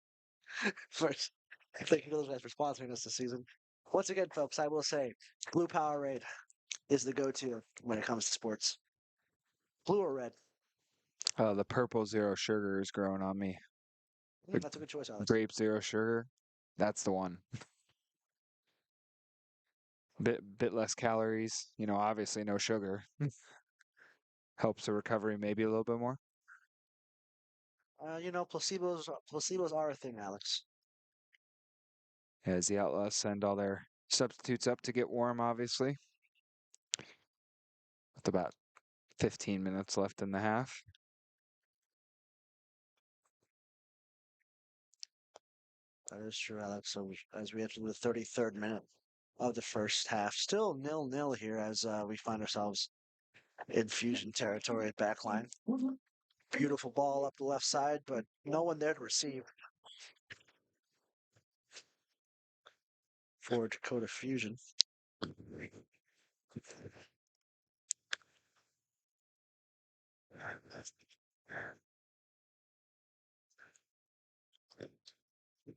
First, thank you to those guys for sponsoring us this season. Once again, folks, I will say, Blue Powerade is the go-to when it comes to sports. Blue or red? The purple zero sugar is growing on me. That's a good choice, Alex. Grape zero sugar, that's the one. Bit less calories. You know, obviously no sugar. Helps the recovery maybe a little bit more. Placebos are a thing, Alex. As the Outlaws send all their substitutes up to get warm, obviously. With about 15 minutes left in the half. That is true, Alex. So as we enter the 33rd minute of the first half, still 0-0 here as we find ourselves in Fusion territory at backline. Beautiful ball up the left side, but no one there to receive for Dakota Fusion.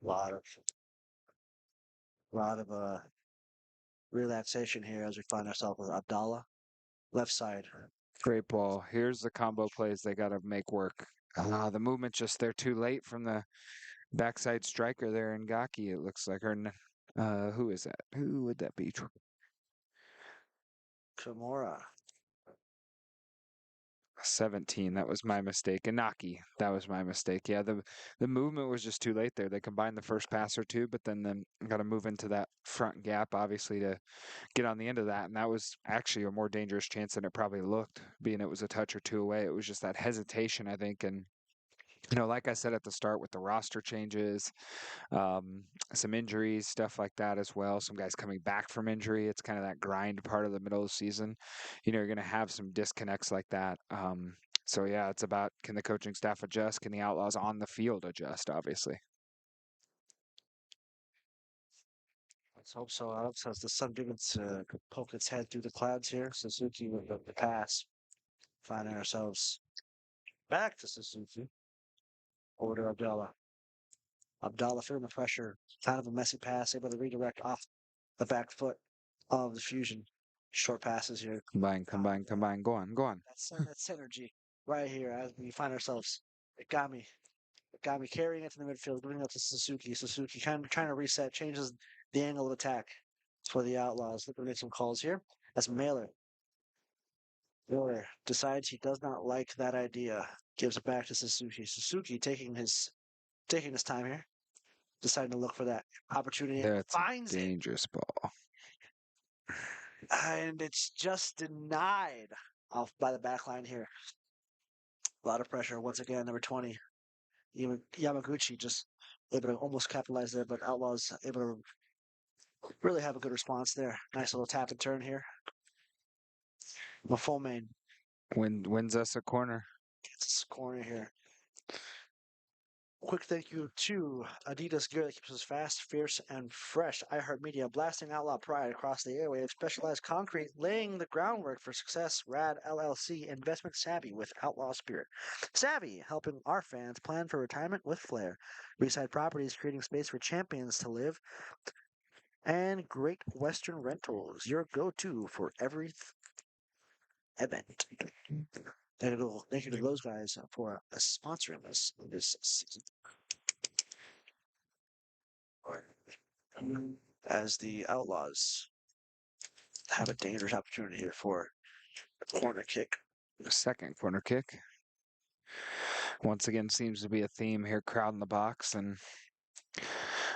Lot of lot of relaxation here as we find ourselves with Abdallah left side. Great ball. Here's the combo plays they got to make work. The movement just there too late from the backside striker there in Gaki, it looks like. Who is that? Who would that be? Kimura. 17. That was my mistake. Inaki. That was my mistake. Yeah, the movement was just too late there. They combined the first pass or two, but then got to move into that front gap, obviously, to get on the end of that. And that was actually a more dangerous chance than it probably looked, being it was a touch or two away. It was just that hesitation, I think. And, like I said at the start with the roster changes, um, some injuries, stuff like that as well. Some guys coming back from injury. It's kind of that grind part of the middle of the season. You're going to have some disconnects like that. So yeah, it's about, can the coaching staff adjust? Can the Outlaws on the field adjust? Obviously, Let's hope so, Alex, as the sun begins to poke its head through the clouds here. Suzuki with the pass. Finding ourselves back to Suzuki. Over to Abdallah. Abdallah feeling the pressure. Kind of a messy pass, able to redirect off the back foot of the Fusion. Short passes here. combine. Go on, go on. That synergy right here as we find ourselves. It got me carrying it to the midfield, giving it to Suzuki. Suzuki kind of trying to reset, changes the angle of attack for the Outlaws. Looking at some calls here. That's Mailer. Miller decides he does not like that idea. Gives it back to Suzuki. Suzuki taking his time here, deciding to look for that opportunity and That's a finds it. dangerous ball. And it's just denied off by the back line here. A lot of pressure once again. Number 20, Yamaguchi just able to almost capitalize there, but Outlaws able to really have a good response there. Nice little tap and turn here. Mafome Wins us a corner. gets a corner here. Quick thank you to Adidas gear that keeps us fast, fierce, and fresh. iHeartMedia blasting outlaw pride across the airwaves. Specialized concrete laying the groundwork for success. Rad LLC investment savvy with outlaw spirit. Savvy helping our fans plan for retirement with flair. Reside Properties creating space for champions to live. And Great Western Rentals, your go-to for every event. Thank you to those guys for sponsoring us this season. As the Outlaws have a dangerous opportunity here for a corner kick. Second corner kick. Once again, seems to be a theme here, crowding the box. And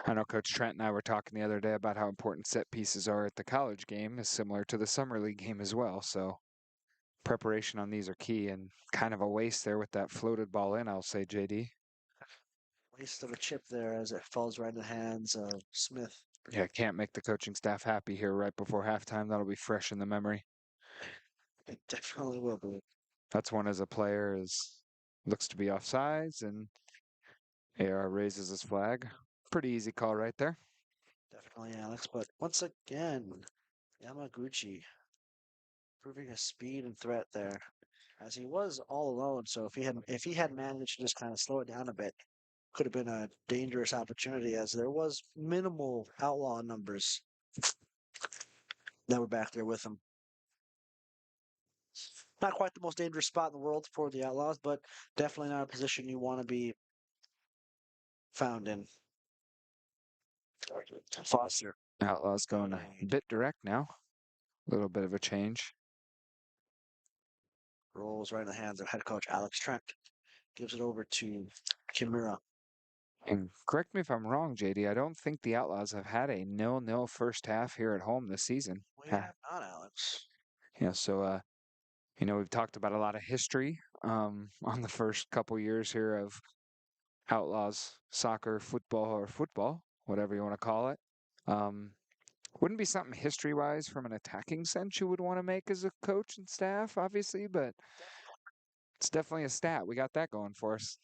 I know Coach Trent and I were talking the other day about how important set pieces are at the college game, is similar to the summer league game as well. So preparation on these are key, and kind of a waste there with that floated ball in, I'll say, JD. Waste of a chip there as it falls right in the hands of Smith. Yeah, can't make the coaching staff happy here right before halftime. That'll be fresh in the memory. It definitely will be. That's one as a player looks to be offsides, and AR raises his flag. Pretty easy call right there. Definitely, Alex. But once again, Yamaguchi proving his speed and threat there, as he was all alone. So if he had managed to just kind of slow it down a bit, could have been a dangerous opportunity, as there was minimal outlaw numbers that were back there with him. Not quite the most dangerous spot in the world for the Outlaws, but definitely not a position you want to be found in. Foster Outlaws going a bit direct now. A little bit of a change. rolls right in the hands of head coach Alex Trent. Gives it over to Kimura. And correct me if I'm wrong, JD. I don't think the Outlaws have had a 0-0 first half here at home this season. We have not, Alex. Yeah, so We've talked about a lot of history on the first couple years here of Outlaws soccer, football, whatever you want to call it. Um, wouldn't be something history-wise from an attacking sense you would want to make as a coach and staff, obviously, but it's definitely a stat. We got that going for us.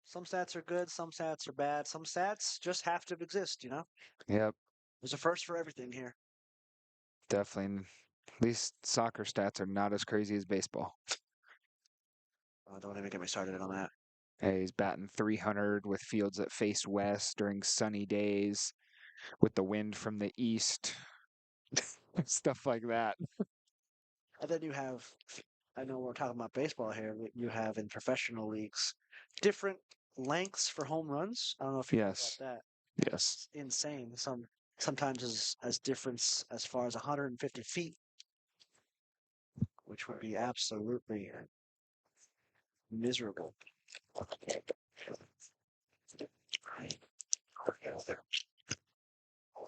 Some stats are good, some stats are bad, some stats just have to exist. Yep, There's a first for everything here. definitely. At least soccer stats are not as crazy as baseball. Don't even get me started on that. Hey, he's batting 300 with fields that face west during sunny days with the wind from the east, stuff like that. And then you have, I know we're talking about baseball here, but you have in professional leagues different lengths for home runs. I don't know if you heard about Yes, that. yes, It's insane. Sometimes as difference as far as 150 feet, which would be absolutely miserable.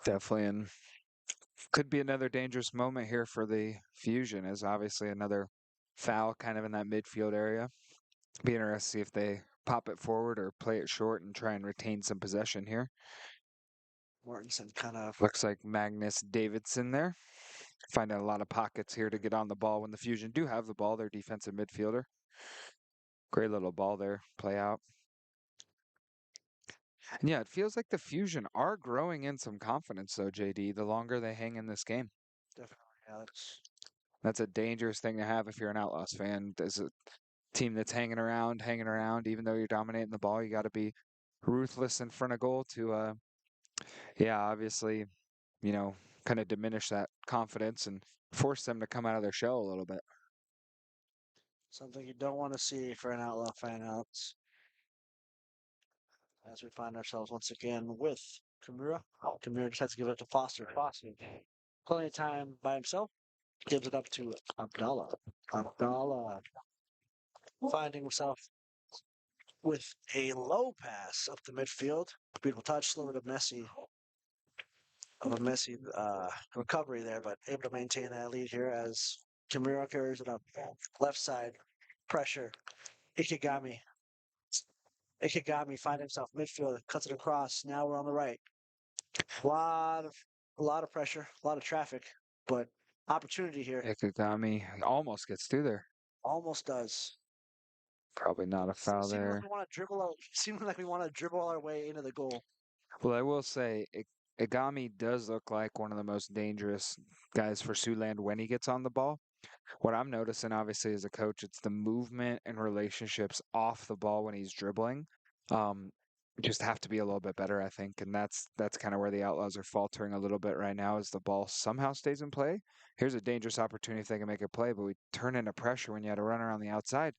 definitely. And could be another dangerous moment here for the Fusion, as obviously another foul kind of in that midfield area. Be interested to see if they pop it forward or play it short and try and retain some possession here. Mortensen kind of Looks like Magnus Davidson there. Finding a lot of pockets here to get on the ball when the Fusion do have the ball, their defensive midfielder. Great little ball there, play out. And yeah, it feels like the Fusion are growing in some confidence, though, JD, the longer they hang in this game. definitely, Alex. That's a dangerous thing to have if you're an Outlaws fan. As a team that's hanging around, even though you're dominating the ball, you got to be ruthless in front of goal to, yeah, obviously, you know, kind of diminish that confidence and force them to come out of their shell a little bit. Something you don't want to see for an outlaw fan, Alex. As we find ourselves once again with Kimura. Kimura just has to give it to Foster. Foster, plenty of time by himself, gives it up to Abdallah. Abdallah finding himself with a low pass up the midfield. Beautiful touch, a little bit of a messy recovery there, but able to maintain that lead here as Kimura carries it up. Left side, pressure. Ikigami. Ikigami finds himself midfield, cuts it across. Now we're on the right. A lot of pressure, a lot of traffic, but opportunity here. Ikigami almost gets through there. Almost does. Probably not a foul Seeming like there. we want to dribble out, seeming like we want to dribble our way into the goal. Well, I will say, Igami does look like one of the most dangerous guys for Siouxland when he gets on the ball. What I'm noticing, obviously, as a coach, it's the movement and relationships off the ball when he's dribbling. Um, just have to be a little bit better, I think, and that's kind of where the Outlaws are faltering a little bit right now. As the ball somehow stays in play. Here's a dangerous opportunity if they can make a play, but we turn into pressure when you had to run around the outside.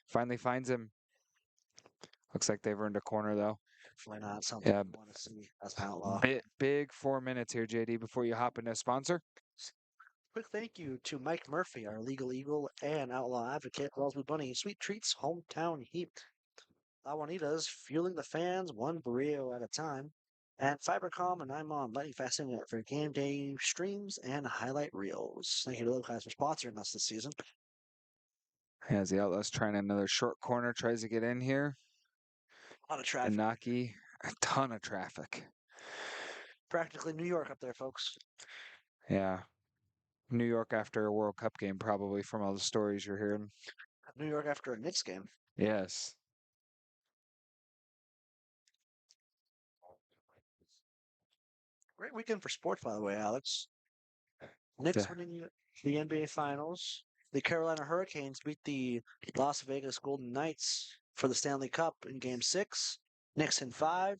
Finally finds him. Looks like they've earned a corner though. Definitely not something Yeah, we want to see as an outlaw. big 4 minutes here, JD, before you hop into a sponsor. Quick thank you to Mike Murphy, our legal eagle and outlaw advocate, Wellswood Bunny, Sweet Treats, Hometown Heat, La Juanita's, fueling the fans one burrito at a time, and Fibercom and I'm on Lightning Fast Internet for game day streams and highlight reels. Thank you to those guys for sponsoring us this season. As the Outlaws trying another short corner, tries to get in here. A lot of traffic. Inaki, a ton of traffic. Practically New York up there, folks. Yeah. New York after a World Cup game, probably from all the stories you're hearing. New York after a Knicks game. Yes. Great weekend for sports, by the way, Alex. Knicks The, winning the NBA Finals. The Carolina Hurricanes beat the Las Vegas Golden Knights for the Stanley Cup in Game 6. Knicks in 5.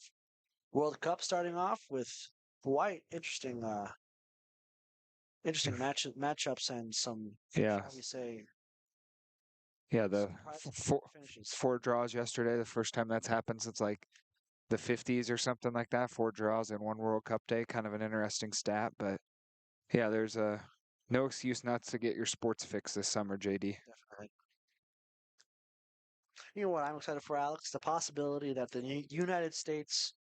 World Cup starting off with quite interesting matchups and some, yeah. shall we say, Yeah, the surprising finishes. four draws yesterday, the first time that's happened since like the 50s or something like that. Four draws in one World Cup day, kind of an interesting stat. But yeah, there's no excuse not to get your sports fix this summer, JD. Definitely. You know what I'm excited for, Alex? The possibility that the United States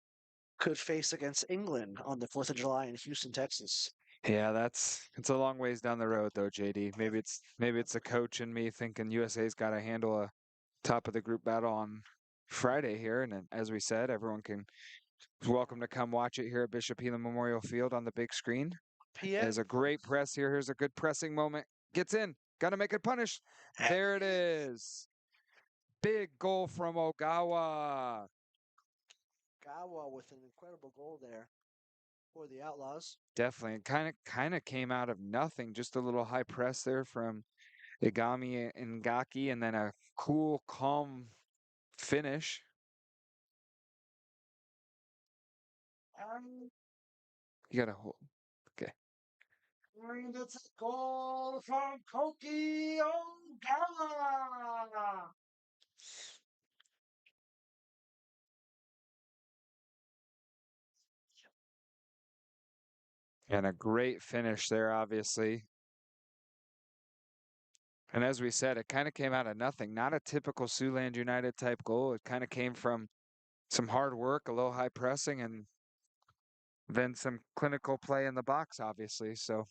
could face against England on the 4th of July in Houston, Texas. Yeah, it's a long ways down the road though, JD. Maybe it's a coach and me thinking USA's got to handle a top of the group battle on Friday here, and then, as we said, everyone can is welcome to come watch it here at Bishop Healy Memorial Field on the big screen. PM. There's a great press here. Here's a good pressing moment. Gets in. Got to make it punish. There it is. Big goal from Ogawa. Gawa with an incredible goal there for the Outlaws. Definitely. Kind of came out of nothing. Just a little high press there from Igami and Ngaki, and then a cool, calm finish. Um, You gotta hold. Okay. and it's a goal from Koki Ogawa. And a great finish there, obviously. And as we said, it kind of came out of nothing. Not a typical Siouxland United type goal. It kind of came from some hard work, a little high pressing, and then some clinical play in the box, obviously. So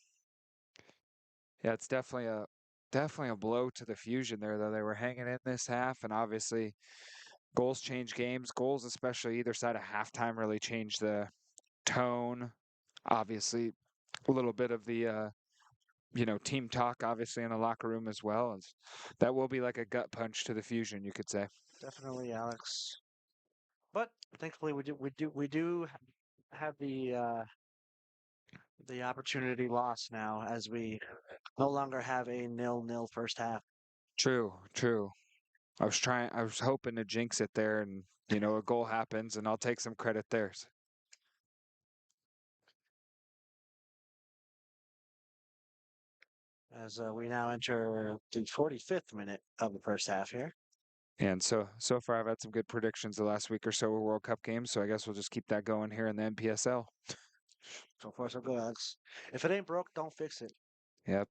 yeah, it's definitely a blow to the Fusion there, though. They were hanging in this half, and obviously goals change games. Goals, especially either side of halftime, really change the tone. Obviously, a little bit of the team talk, obviously in the locker room as well. That will be like a gut punch to the Fusion, you could say. Definitely, Alex. But thankfully, we do have the opportunity lost now, as we no longer have a 0-0 first half. True, true. I was hoping to jinx it there, and a goal happens, and I'll take some credit there. As we now enter the 45th minute of the first half here. And so far, I've had some good predictions the last week or so with World Cup games, so I guess we'll just keep that going here in the NPSL. So far, so good, Alex. If it ain't broke, don't fix it. Yep.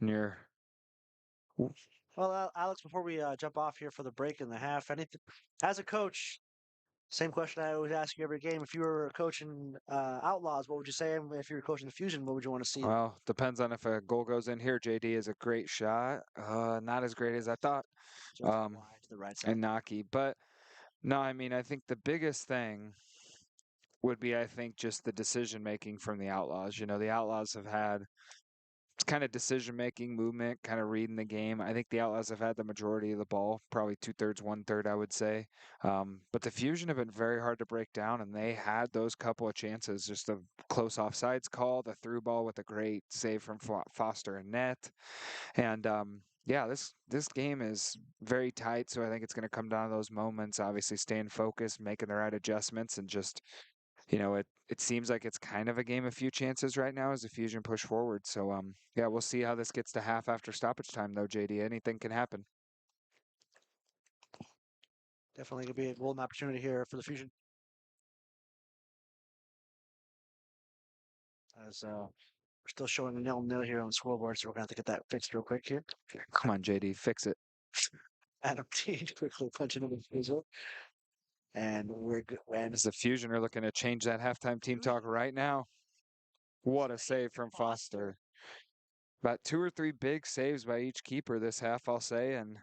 Near. Well, Alex, before we jump off here for the break in the half, anything as a coach, same question I always ask you every game. If you were coaching Outlaws, what would you say? And if you were coaching the Fusion, what would you want to see? Well, depends on if a goal goes in here. JD is a great shot. Not as great as I thought. Just Um, wide to the right side. and Naki, but no, I mean, I think the biggest thing would be, I think, just the decision making from the Outlaws. The Outlaws have had kind of decision making, movement, kind of reading the game. I think the Outlaws have had the majority of the ball, probably 2/3, 1/3, I would say. But the Fusion have been very hard to break down, and they had those couple of chances. Just a close offsides call, the through ball with a great save from Foster and net, and yeah, this game is very tight. So I think it's going to come down to those moments. Obviously, staying focused, making the right adjustments, and just it seems like it's kind of a game of few chances right now as the Fusion push forward. So yeah, we'll see how this gets to half after stoppage time though, JD. Anything can happen. Definitely could be a golden opportunity here for the Fusion. As we're still showing a 0-0 here on the scoreboard, so we're gonna have to get that fixed real quick here. Come on, JD, fix it. Adam T quickly punching in the visual, and we're good. And As the Fusion are looking to change that halftime team talk right now. What a save from Foster. About two or three big saves by each keeper this half, I'll say, and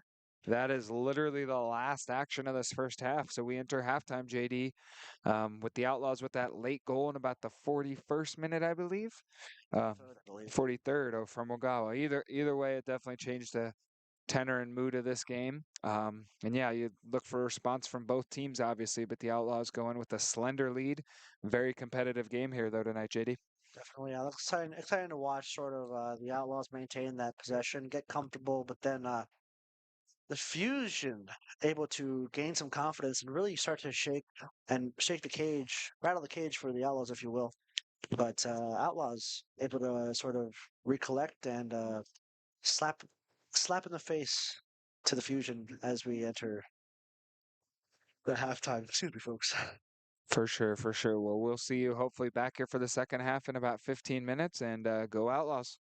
that is literally the last action of this first half. So we enter halftime, JD, with the Outlaws with that late goal in about the 41st minute, I believe. Uh, 43rd, I believe. 43rd, from Ogawa. Either way, it definitely changed the tenor and mood of this game. And yeah, you look for a response from both teams, obviously, but the Outlaws going with a slender lead. Very competitive game here, though, tonight, JD. Definitely, Alex. Exciting to watch sort of the Outlaws maintain that possession, get comfortable, but then the Fusion able to gain some confidence and really start to shake the cage, rattle the cage for the Outlaws, if you will. But Outlaws able to sort of recollect and slap slap in the face to the Fusion as we enter the halftime. Excuse me, folks. For sure, for sure. Well, we'll see you hopefully back here for the second half in about 15 minutes, and go Outlaws.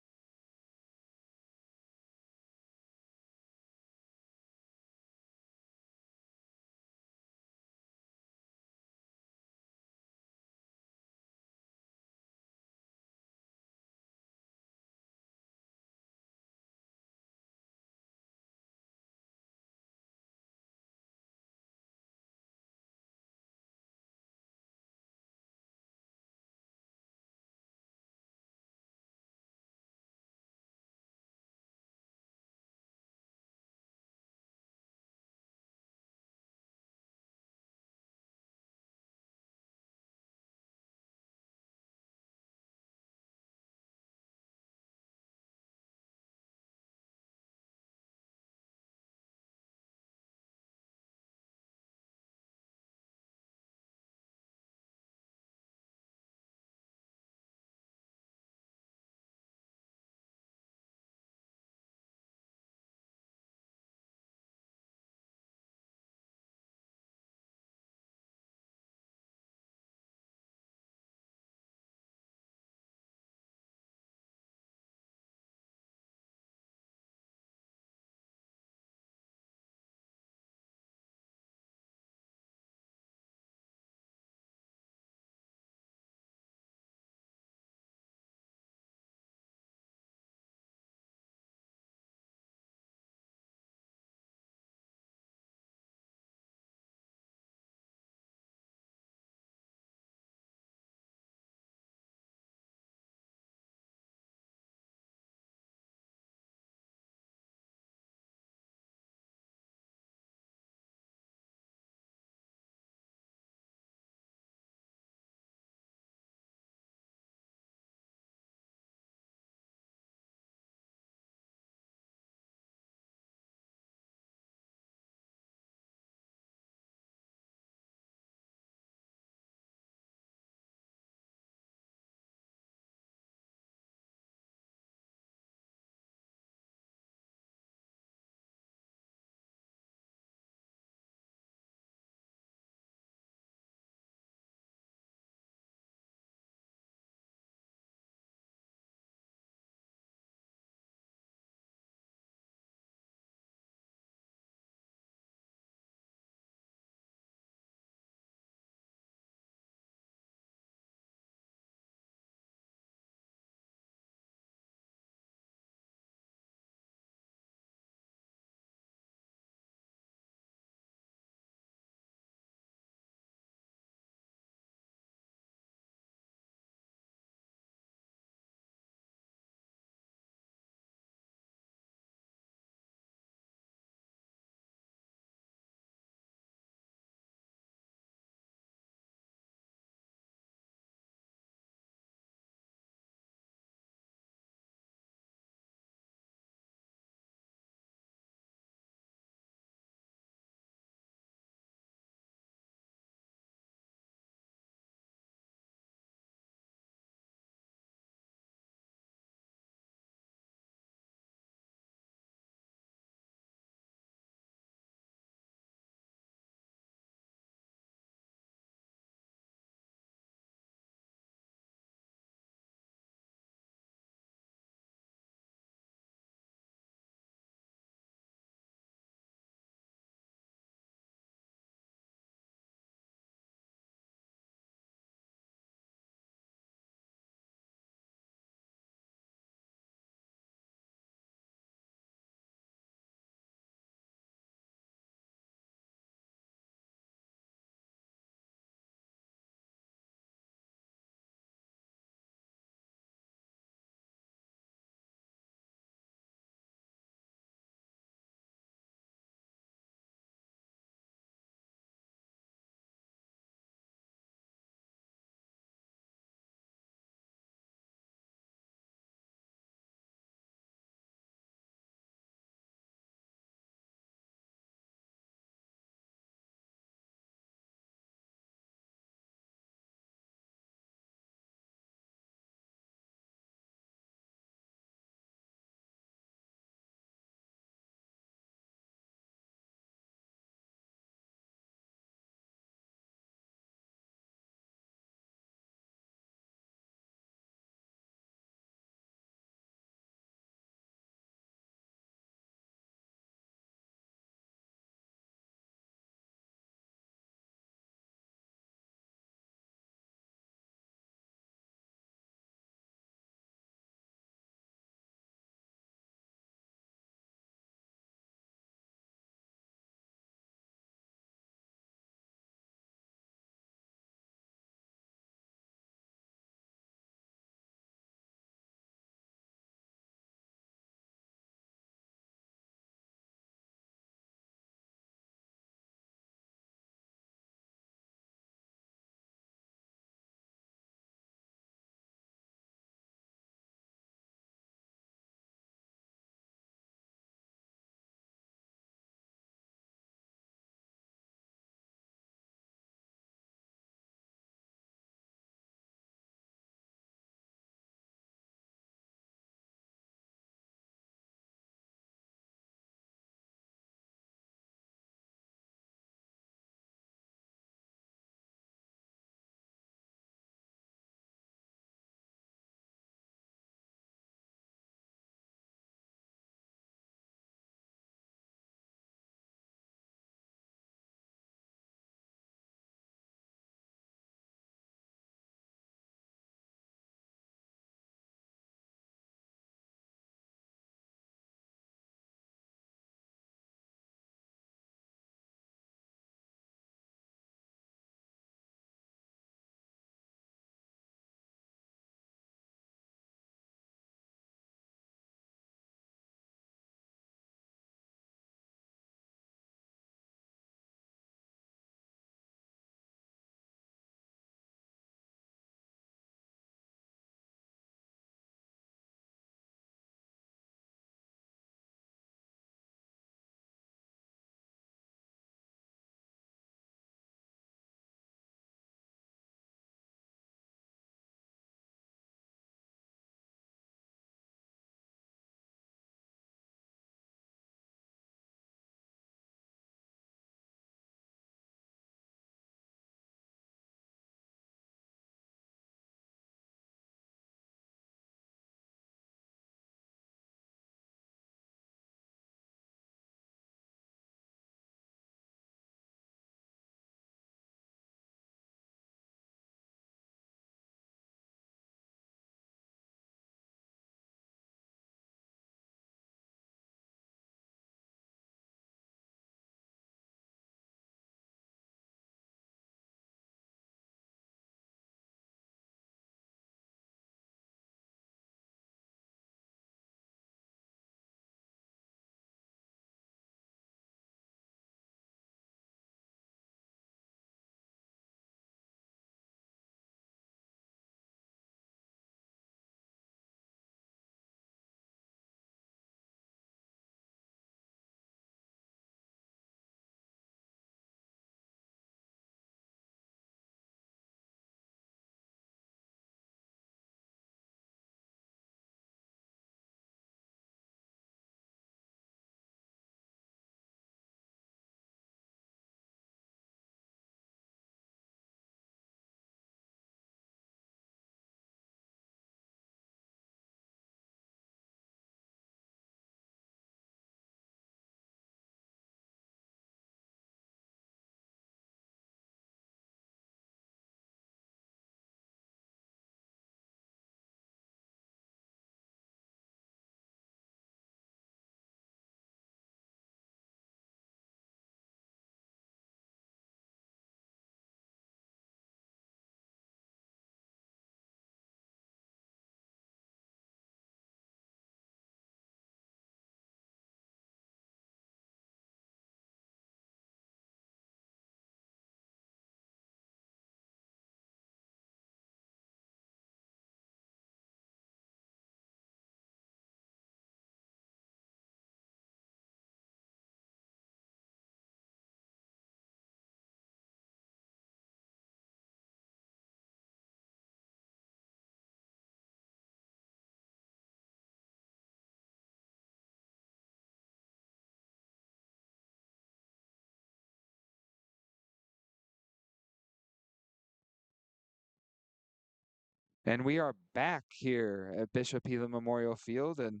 And we are back here at Bishop Hela Memorial Field. And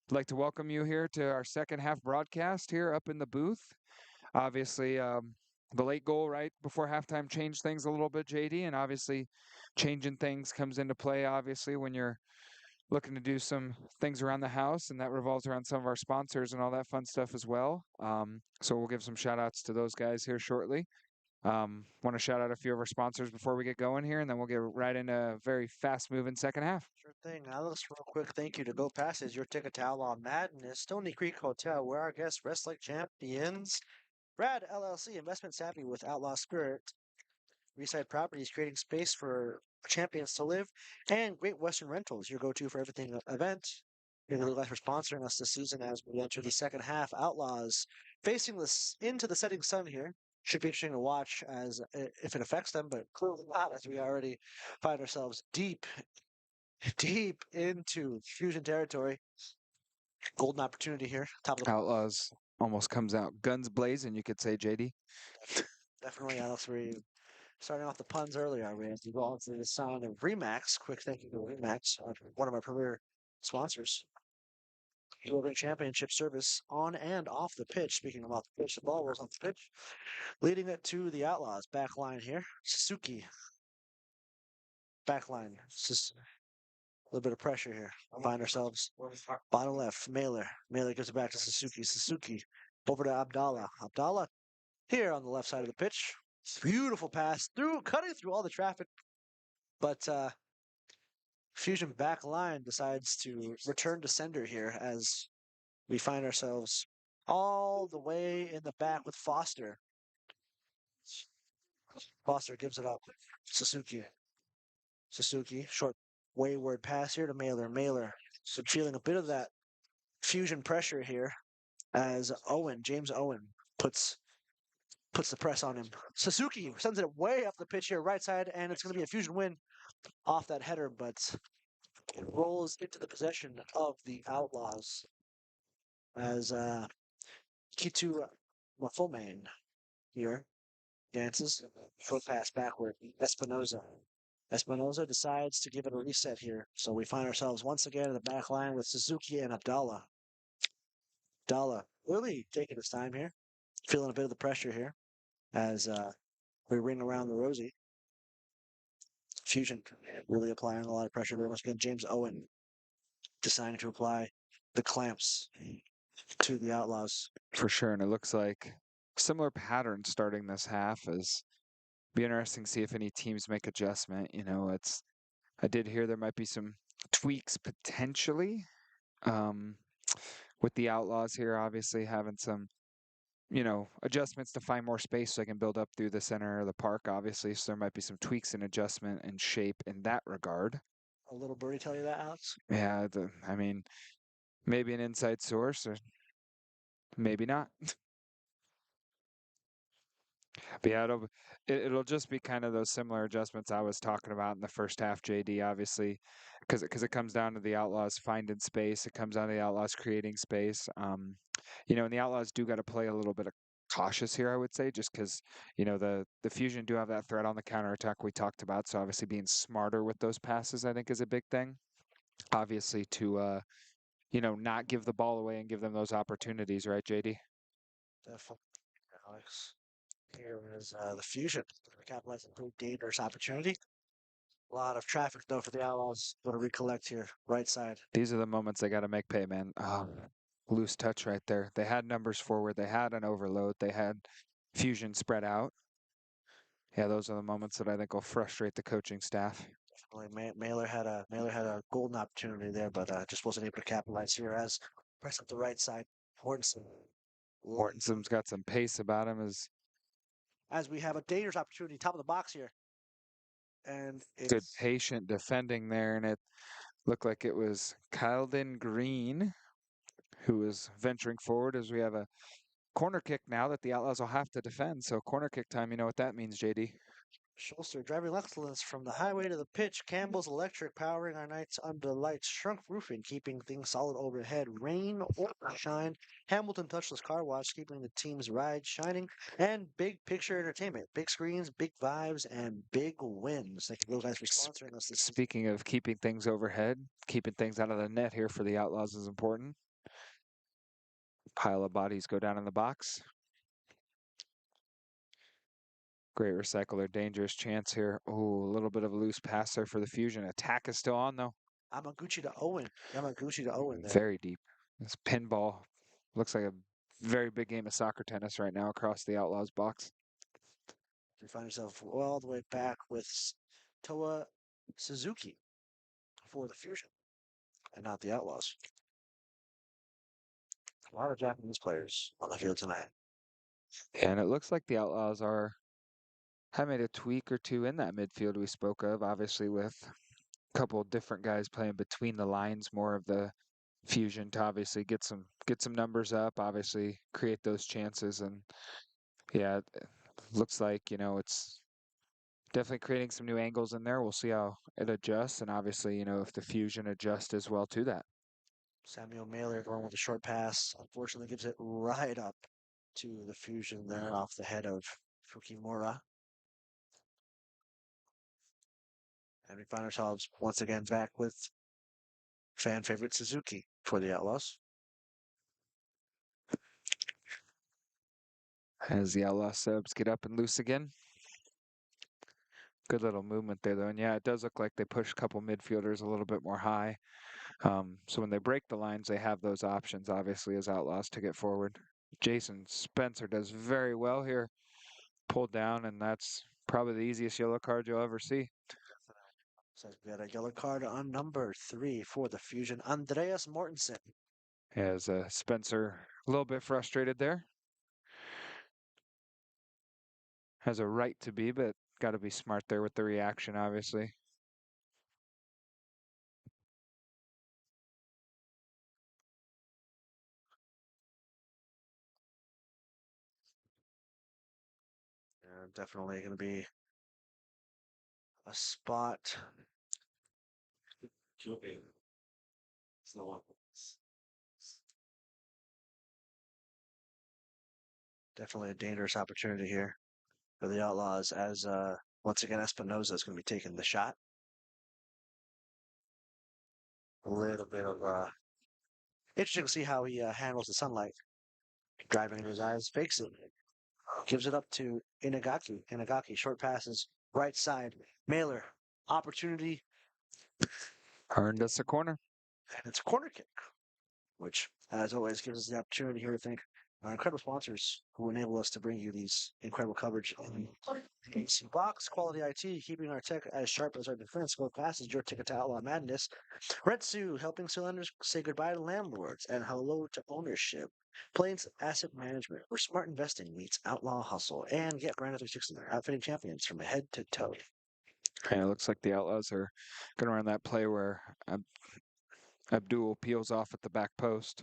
I'd like to welcome you here to our second half broadcast here up in the booth. Obviously, the late goal right before halftime changed things a little bit, JD. And obviously, changing things comes into play, obviously, when you're looking to do some things around the house. And that revolves around some of our sponsors and all that fun stuff as well. So we'll give some shout outs to those guys here shortly. Want to shout out a few of our sponsors before we get going here, and then we'll get right into a very fast-moving second half. Sure thing. Alex, real quick, thank you to Go Passes, your ticket to Outlaw Madness, Stony Creek Hotel, where our guests rest like champions. Brad LLC, investment savvy with Outlaw Spirit. Reside Properties, creating space for champions to live. And Great Western Rentals, your go-to for everything event. Thank you guys for sponsoring us this season as we enter the second half. Outlaws facing this into the setting sun here. Should be interesting to watch as if it affects them, but clearly not, as we already find ourselves deep, deep into Fusion territory. Golden opportunity here. Top of the Outlaws almost comes out guns blazing, you could say, JD. definitely, Alex. We starting off the puns earlier. We have to go on to the sound of Remax. Quick thank you to Remax, one of our premier sponsors. Delivering championship service on and off the pitch. Speaking about the pitch, the ball rolls off the pitch, leading it to the Outlaws. Back line here. Suzuki. Back line. A little bit of pressure here. Find ourselves bottom left. Mailer. Mailer gives it back to Suzuki. Suzuki over to Abdallah. Abdallah here on the left side of the pitch. Beautiful pass through, cutting through all the traffic. But Fusion back line decides to return to sender here as we find ourselves all the way in the back with Foster. Foster gives it up. Suzuki. Suzuki, short wayward pass here to Mailer. Mailer, so feeling a bit of that Fusion pressure here as James Owen, puts the press on him. Suzuki sends it way up the pitch here, right side, and it's going to be a Fusion win off that header, but it rolls into the possession of the Outlaws as Kitu Mafomane here dances. Short pass backward. Espinoza. Espinoza decides to give it a reset here. So we find ourselves once again in the back line with Suzuki and Abdallah. Abdallah really taking his time here. Feeling a bit of the pressure here as we ring around the rosy. Fusion really applying a lot of pressure there. Once again, James Owen deciding to apply the clamps to the Outlaws. For sure, and it looks like similar pattern starting this half. Is be interesting to see if any teams make adjustment. I did hear there might be some tweaks potentially um, with the Outlaws here, obviously having some adjustments to find more space so I can build up through the center of the park, obviously. So there might be some tweaks and adjustment and shape in that regard. A little birdie tell you that, Alex? Yeah, I mean, maybe an inside source or maybe not. But yeah, it'll just be kind of those similar adjustments I was talking about in the first half, JD, obviously, because it comes down to the Outlaws finding space. It comes down to the Outlaws creating space. And the Outlaws do got to play a little bit of cautious here, I would say, just because, the Fusion do have that threat on the counterattack we talked about. So obviously being smarter with those passes, I think, is a big thing. Obviously to, not give the ball away and give them those opportunities, right, JD? Definitely, Alex. Here is the Fusion. Capitalizing a pretty dangerous opportunity. A lot of traffic, though, for the Outlaws. Going to recollect here, right side. These are the moments they got to make pay, man. Loose touch right there. They had numbers forward. They had an overload. They had Fusion spread out. Yeah, those are the moments that I think will frustrate the coaching staff. Definitely, Mailer had a golden opportunity there, but just wasn't able to capitalize here. As press up the right side, Hortenson. Mortenson's got some pace about him. As we have a dangerous opportunity, top of the box here, and Good it's patient defending there, and it looked like it was Kyleton Green who was venturing forward as we have a corner kick now that the Outlaws will have to defend. So corner kick time, you know what that means, JD? Schuster driving excellence from the highway to the pitch. Campbell's electric powering our nights under the lights. Shrunk roofing keeping things solid overhead. Rain or shine. Hamilton touchless car wash keeping the team's ride shining. And big picture entertainment. Big screens, big vibes, and big wins. Thank you, those guys, for S- sponsoring us this season. Speaking of keeping things overhead, keeping things out of the net here for the Outlaws is important. Pile of bodies go down in the box. Great recycler, dangerous chance here. Oh, a little bit of a loose pass there for the Fusion. Attack is still on though. Yamaguchi to Owen. Yamaguchi to Owen there. Very deep. This pinball looks like a very big game of soccer tennis right now across the Outlaws box. You find yourself all the way back with Toa Suzuki for the Fusion and not the Outlaws. A lot of Japanese players on the field tonight. And it looks like the Outlaws have made a tweak or two in that midfield we spoke of, obviously with a couple of different guys playing between the lines, more of the Fusion to obviously get some numbers up, obviously create those chances. And yeah, it looks like, it's definitely creating some new angles in there. We'll see how it adjusts. And obviously, if the Fusion adjusts as well to that. Samuel Mailer going with a short pass. Unfortunately, gives it right up to the Fusion there off the head of Fukimura. And we find ourselves once again back with fan favorite Suzuki for the Outlaws. As the Outlaw subs get up and loose again. Good little movement there, though. And yeah, it does look like they push a couple midfielders a little bit more high. So when they break the lines, they have those options, obviously, as Outlaws to get forward. Jason Spencer does very well here. Pulled down, and that's probably the easiest yellow card you'll ever see. So we got a yellow card on number 3 for the Fusion, Andreas Mortensen. As Spencer a little bit frustrated there. Has a right to be, but got to be smart there with the reaction, obviously. Definitely going to be a spot. Definitely a dangerous opportunity here for the Outlaws as once again Espinoza is going to be taking the shot. A little bit of interesting to see how he handles the sunlight. Driving into his eyes, fakes it, gives it up to Inagaki. Inagaki, short passes, right side. Mailer, opportunity, Earned us a corner. and it's a corner kick, which, as always, gives us the opportunity here to thank our incredible sponsors who enable us to bring you these incredible coverage in AC Box, Quality IT, keeping our tech as sharp as our defense. Go fast as your ticket to Outlaw Madness. Red Sue, helping Siouxlanders say goodbye to landlords and hello to ownership. Plains Asset Management, where smart investing meets outlaw hustle. And get Brandon 360, outfitting champions from head to toe. And it looks like the Outlaws are going to run that play where Abdul peels off at the back post.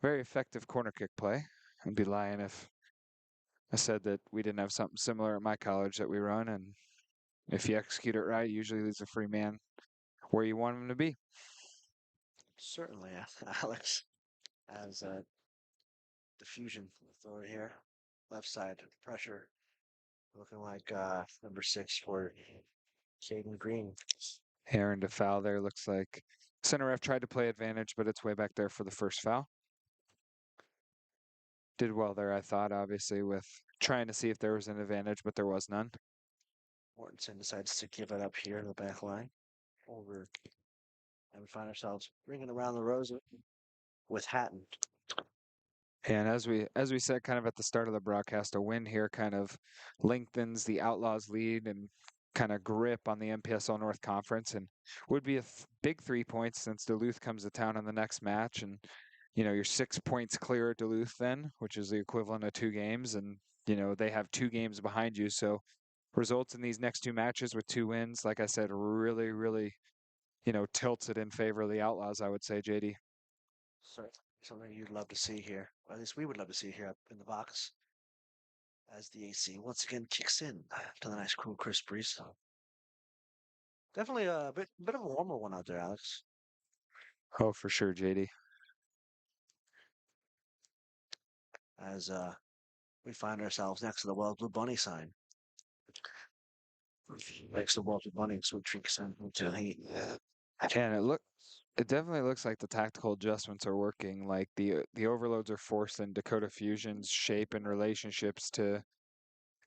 Very effective corner kick play. I'd be lying if I said that we didn't have something similar at my college that we run. And if you execute it right, usually leaves a free man where you want him to be. Certainly, Alex, as the fusion thrower here. Left side pressure. Looking like number 6 for Caden Green. Aaron to foul there. Looks like center ref tried to play advantage, but it's way back there for the first foul. Did well there, I thought, obviously, with trying to see if there was an advantage, but there was none. Mortensen decides to give it up here in the back line. Over. And we find ourselves ringing around the rosy with Hatton. And as we said kind of at the start of the broadcast, a win here kind of lengthens the Outlaws lead and kind of grip on the MPSL North Conference and would be a big 3 points since Duluth comes to town in the next match. And, you're 6 points clear at Duluth then, which is the equivalent of 2 games. And, they have 2 games behind you. So results in these next 2 matches with 2 wins, like I said, really, really, tilts it in favor of the Outlaws, I would say, JD. Certainly something you'd love to see here. Or at least we would love to see here up in the box. as the AC once again kicks in to the nice cool crisp breeze. Definitely a bit of a warmer one out there, Alex. Oh, for sure, JD. As we find ourselves next to the Wild Blue Bunny sign. Next to the Wild Blue Bunny, sweet treats and to the heat. And it definitely looks like the tactical adjustments are working. Like the overloads are forcing Dakota Fusion's shape and relationships to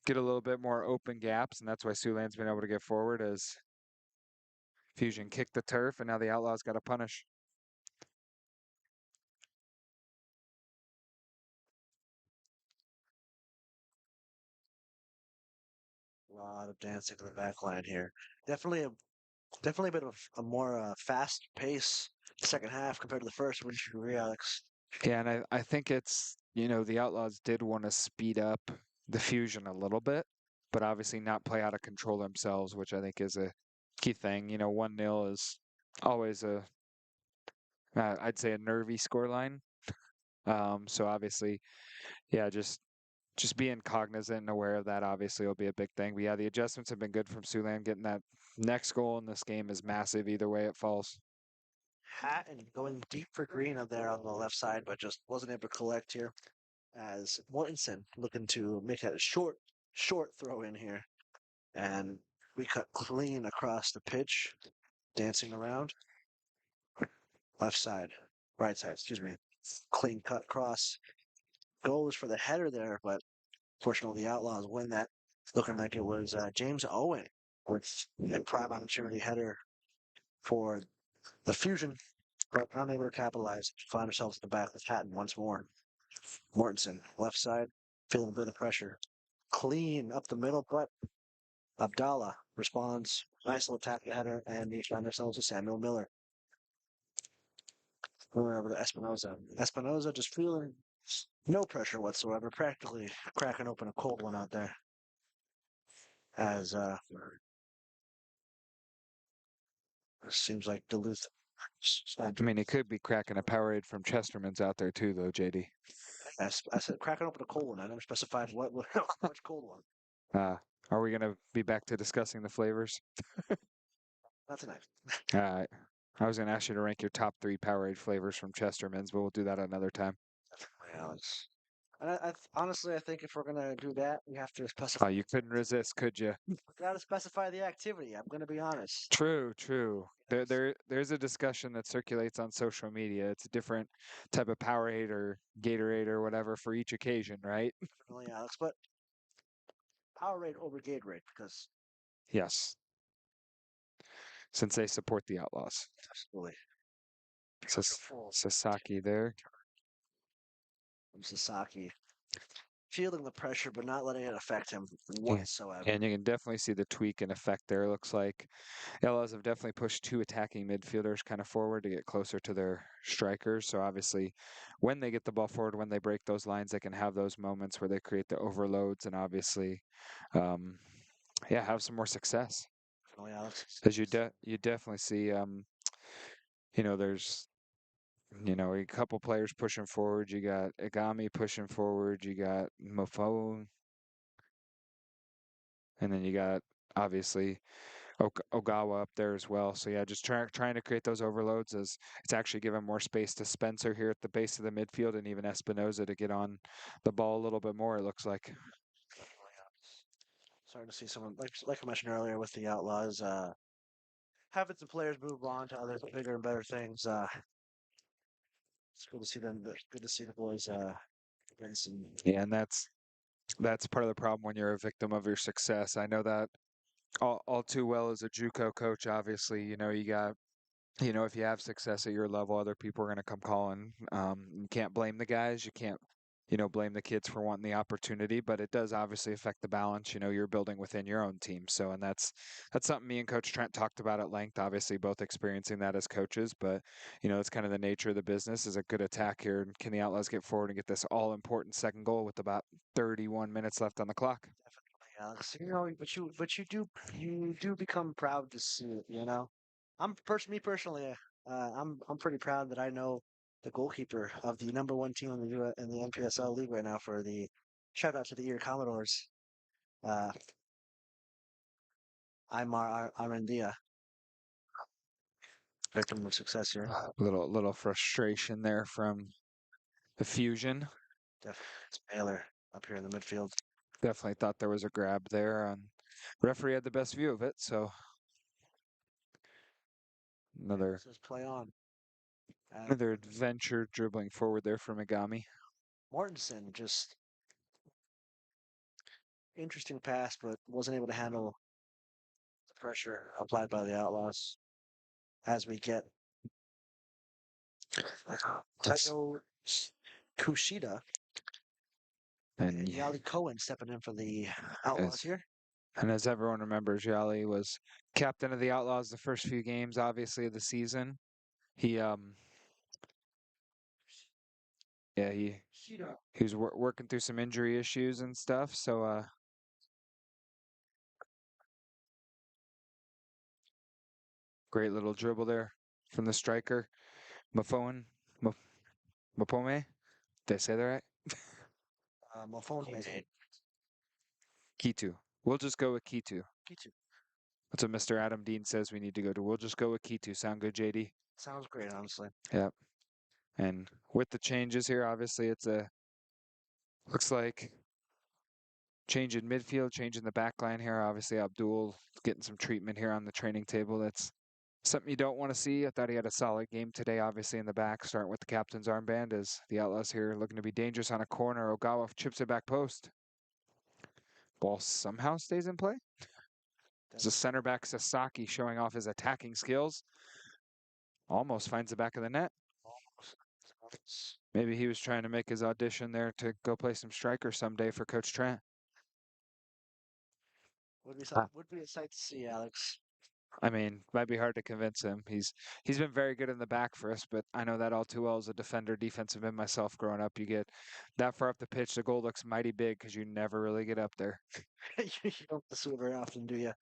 get a little bit more open gaps, and that's why Siouxland's been able to get forward as Fusion kicked the turf, and now the Outlaws got to punish. A lot of dancing in the back line here. Definitely a bit of a more fast pace second half compared to the first. Wouldn't you agree, Alex? Yeah, and I think it's, the Outlaws did want to speed up the Fusion a little bit, but obviously not play out of control themselves, which I think is a key thing. 1-0 is always I'd say a nervy scoreline. So obviously, yeah, just being cognizant and aware of that obviously will be a big thing. But yeah, the adjustments have been good from Siouxland. Getting that next goal in this game is massive either way it falls. Hatton going deep for green up there on the left side, but just wasn't able to collect here. As Mortensen looking to make that a short throw in here. And we cut clean across the pitch, dancing around. Left side, right side, excuse me. Clean cut cross. Goal was for the header there, but fortunately the Outlaws win that. Looking like it was James Owen with a prime opportunity header for the Fusion, but unable to capitalize. Find ourselves at the back with Hatton once more. Mortensen, left side, feeling a bit of pressure. Clean up the middle, but Abdallah responds. Nice little tap header, and we find ourselves with Samuel Miller. Moving over to Espinoza. Espinoza just feeling no pressure whatsoever, practically cracking open a cold one out there. As seems like Duluth. I mean, it could be cracking a Powerade from Chesterman's out there too, though, JD. I said cracking open a cold one. I never specified what which cold one. Uh, are we going to be back to discussing the flavors? Not tonight. Uh, I was going to ask you to rank your top three Powerade flavors from Chesterman's, but we'll do that another time. Definitely, Alex. And honestly, I think if we're gonna do that, we have to Oh, specify. you couldn't resist, could you? We gotta specify the activity. I'm gonna be honest. True, true. There, Yes, there, there's a discussion that circulates on social media. It's a different type of Powerade or Gatorade or whatever for each occasion, right? definitely, Alex. But Powerade over Gatorade because Yes, since they support the Outlaws. absolutely full Sasaki there. from Sasaki, feeling the pressure but not letting it affect him Yeah. whatsoever. And you can definitely see the tweak and effect there. It looks like Outlaws have definitely pushed two attacking midfielders kind of forward to get closer to their strikers. So obviously, when they get the ball forward, when they break those lines, they can have those moments where they create the overloads and obviously, um, yeah, have some more success. Definitely, Alex. Because you definitely see, there's a couple players pushing forward. You got Igami pushing forward. You got Mofo, and then you got obviously Ogawa up there as well. So yeah, just trying to create those overloads as it's actually giving more space to Spencer here at the base of the midfield and even Espinoza to get on the ball a little bit more. It looks like. Definitely, Alex. Starting to see someone like I mentioned earlier with the Outlaws, having some players move on to other bigger and better things. It's cool to see them. Good to see the boys getting some. Yeah, and that's part of the problem when you're a victim of your success. I know that all too well as a JUCO coach. Obviously, you got if you have success at your level, other people are going to come calling. You can't blame the guys. You can't, blame the kids for wanting the opportunity, but it does obviously affect the balance, you're building within your own team. So, and that's something me and Coach Trent talked about at length, obviously both experiencing that as coaches, but, it's kind of the nature of the business is a good attack here. And can the Outlaws get forward and get this all important second goal with about 31 minutes left on the clock? Definitely, Alex. But you do become proud to see it. Me personally, I'm pretty proud that I know the goalkeeper of the number one team in the NPSL league right now for the Shout out to the Ear Commodores. Uh, Arandia, victim of success here. Little frustration there from the Fusion. Definitely, it's Baylor up here in the midfield. Definitely thought there was a grab there. Referee had the best view of it, so another Says play on. another adventure dribbling forward there from Megami. Mortensen just interesting pass, but wasn't able to handle the pressure applied by the Outlaws. As we get Tayo Kushida and And Yali Cohen stepping in for the Outlaws as here. and as everyone remembers, Yali was captain of the Outlaws the first few games, obviously, of the season. He yeah, he was working through some injury issues and stuff. So great little dribble there from the striker, Mafone, Mapome. Did I say that right? Mofone. Kitu. We'll just go with Kitu. That's what Mr. Adam Dean says we need to go to. We'll just go with Kitu. Sound good, JD? Sounds great, honestly. Yep. And with the changes here, obviously it's a looks like change in midfield, change in the back line here. Obviously Abdul getting some treatment here on the training table. That's something you don't want to see. I thought he had a solid game today, obviously in the back, starting with the captain's armband as the Outlaws here looking to be dangerous on a corner. Ogawa chips it back post. Ball somehow stays in play. There's a center back Sasaki showing off his attacking skills. Almost finds the back of the net. Maybe he was trying to make his audition there to go play some striker someday for Coach Trent. Would be a sight to see, Alex. I mean, might be hard to convince him. He's been very good in the back for us, but I know that all too well as a defender, defensive end myself growing up. You get that far up the pitch, the goal looks mighty big because you never really get up there. You don't see it very often, do you?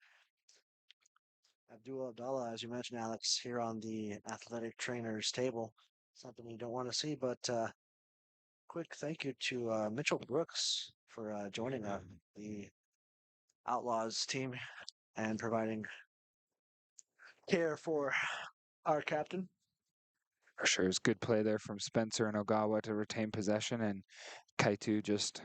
Abdul Abdallah, as you mentioned, Alex, here on the athletic trainers table. Something you don't want to see, but quick thank you to Mitchell Brooks for joining the Outlaws team and providing care for our captain. For sure, it's good play there from Spencer and Ogawa to retain possession, and Kaitu just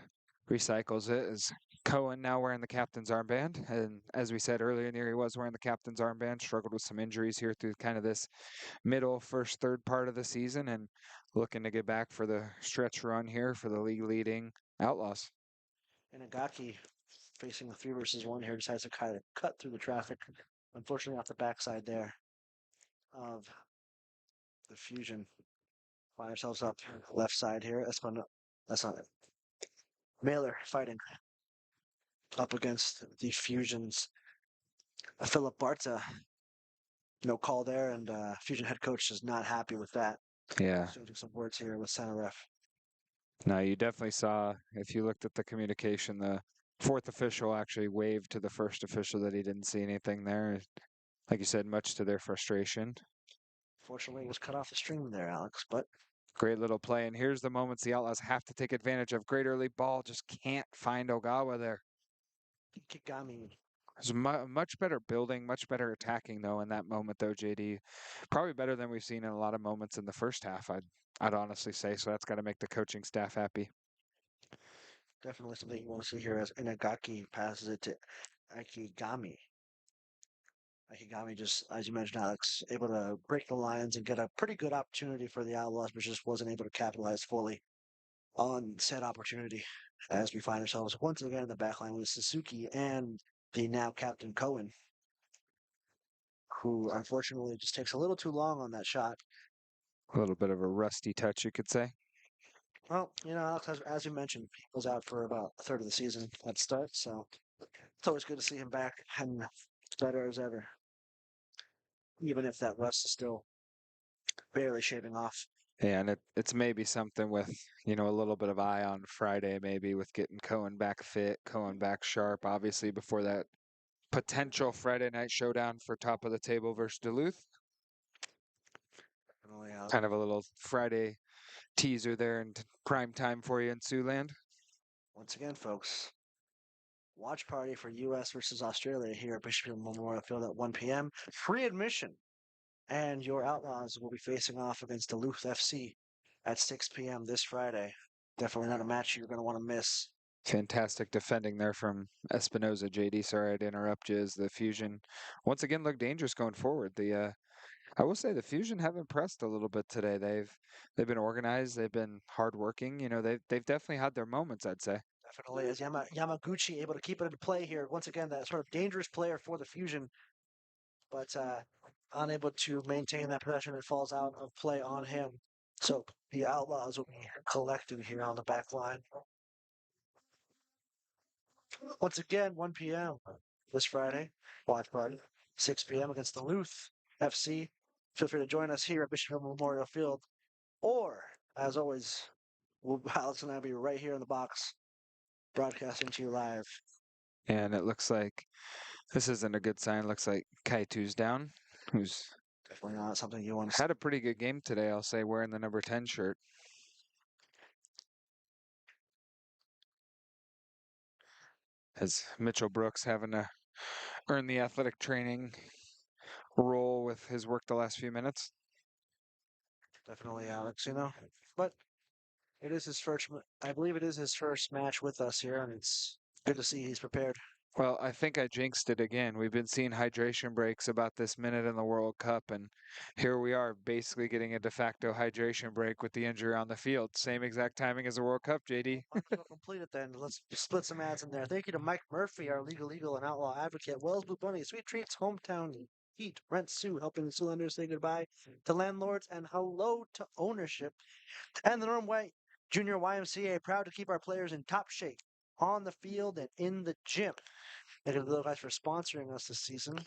recycles it as Cohen now wearing the captain's armband. And as we said earlier in the year, he was wearing the captain's armband, struggled with some injuries here through kind of this middle, first, third part of the season, and looking to get back for the stretch run here for the league leading Outlaws. Inagaki facing the 3 versus 1 here decides to kind of cut through the traffic. Unfortunately, off the backside there of the Fusion. Find ourselves up left side here. That's not it. Mailer fighting up against the Fusion's Philip Barta. No call there, and Fusion head coach is not happy with that. Yeah. Exchanging some words here with center ref. No, you definitely saw, if you looked at the communication, the fourth official actually waved to the first official that he didn't see anything there. Like you said, much to their frustration. Fortunately, it was cut off the stream there, Alex, but Great little play. And here's the moments the Outlaws have to take advantage of. Great early ball, just can't find Ogawa there. Kikigami. It's much better building, much better attacking, though, in that moment, though, JD. Probably better than we've seen in a lot of moments in the first half, I'd honestly say. So that's got to make the coaching staff happy. Definitely something you want to see here as Inagaki passes it to Akigami. Akigami just, as you mentioned, Alex, able to break the lines and get a pretty good opportunity for the Outlaws, but just wasn't able to capitalize fully on said opportunity. As we find ourselves once again in the back line with Suzuki and the now captain Cohen, who unfortunately just takes a little too long on that shot. A little bit of a rusty touch, you could say. Well, Alex, as you mentioned, he was out for about a third of the season at start, so it's always good to see him back and better as ever, even if that rust is still barely shaving off. Yeah, and it's maybe something with, a little bit of eye on Friday, maybe with getting Cohen back fit, Cohen back sharp, obviously, before that potential Friday night showdown for top of the table versus Duluth. Kind of a little Friday teaser there and prime time for you in Siouxland. Once again, folks, watch party for U.S. versus Australia here at Bishop Memorial Field at 1 p.m. Free admission. And your Outlaws will be facing off against Duluth FC at 6 p.m. this Friday. Definitely not a match you're going to want to miss. Fantastic defending there from Espinoza, JD. Sorry to interrupt you as the Fusion once again look dangerous going forward. I will say the Fusion have impressed a little bit today. They've been organized, they've been hardworking. They've definitely had their moments, I'd say. Definitely is Yamaguchi able to keep it in play here. Once again, that sort of dangerous player for the Fusion, but unable to maintain that possession. It falls out of play on him. So the Outlaws will be collecting here on the back line. Once again, 1 p.m. this Friday, watch party, 6 p.m. against Duluth FC. Feel free to join us here at Bishop Hill Memorial Field, or as always, Alex and I will be right here in the box, broadcasting to you live. And it looks like this isn't a good sign. Looks like Kaitu's down, who's Definitely not something you want to. had a pretty good game today, I'll say, wearing the number 10 shirt. As Mitchell Brooks having to earn the athletic training role with his work the last few minutes. Definitely, Alex. But it is his first. I believe it is his first match with us here, and it's good to see he's prepared. Well, I think I jinxed it again. We've been seeing hydration breaks about this minute in the World Cup, and here we are basically getting a de facto hydration break with the injury on the field. Same exact timing as the World Cup, JD. Might as well complete it then. Let's split some ads in there. Thank you to Mike Murphy, our legal and outlaw advocate. Wells Blue Bunny, Sweet Treats, Hometown Heat, Rent Sue, helping the Siouxlanders say goodbye to landlords and hello to ownership. And the Norm White Junior YMCA, proud to keep our players in top shape on the field and in the gym. Thank you to the guys for sponsoring us this season.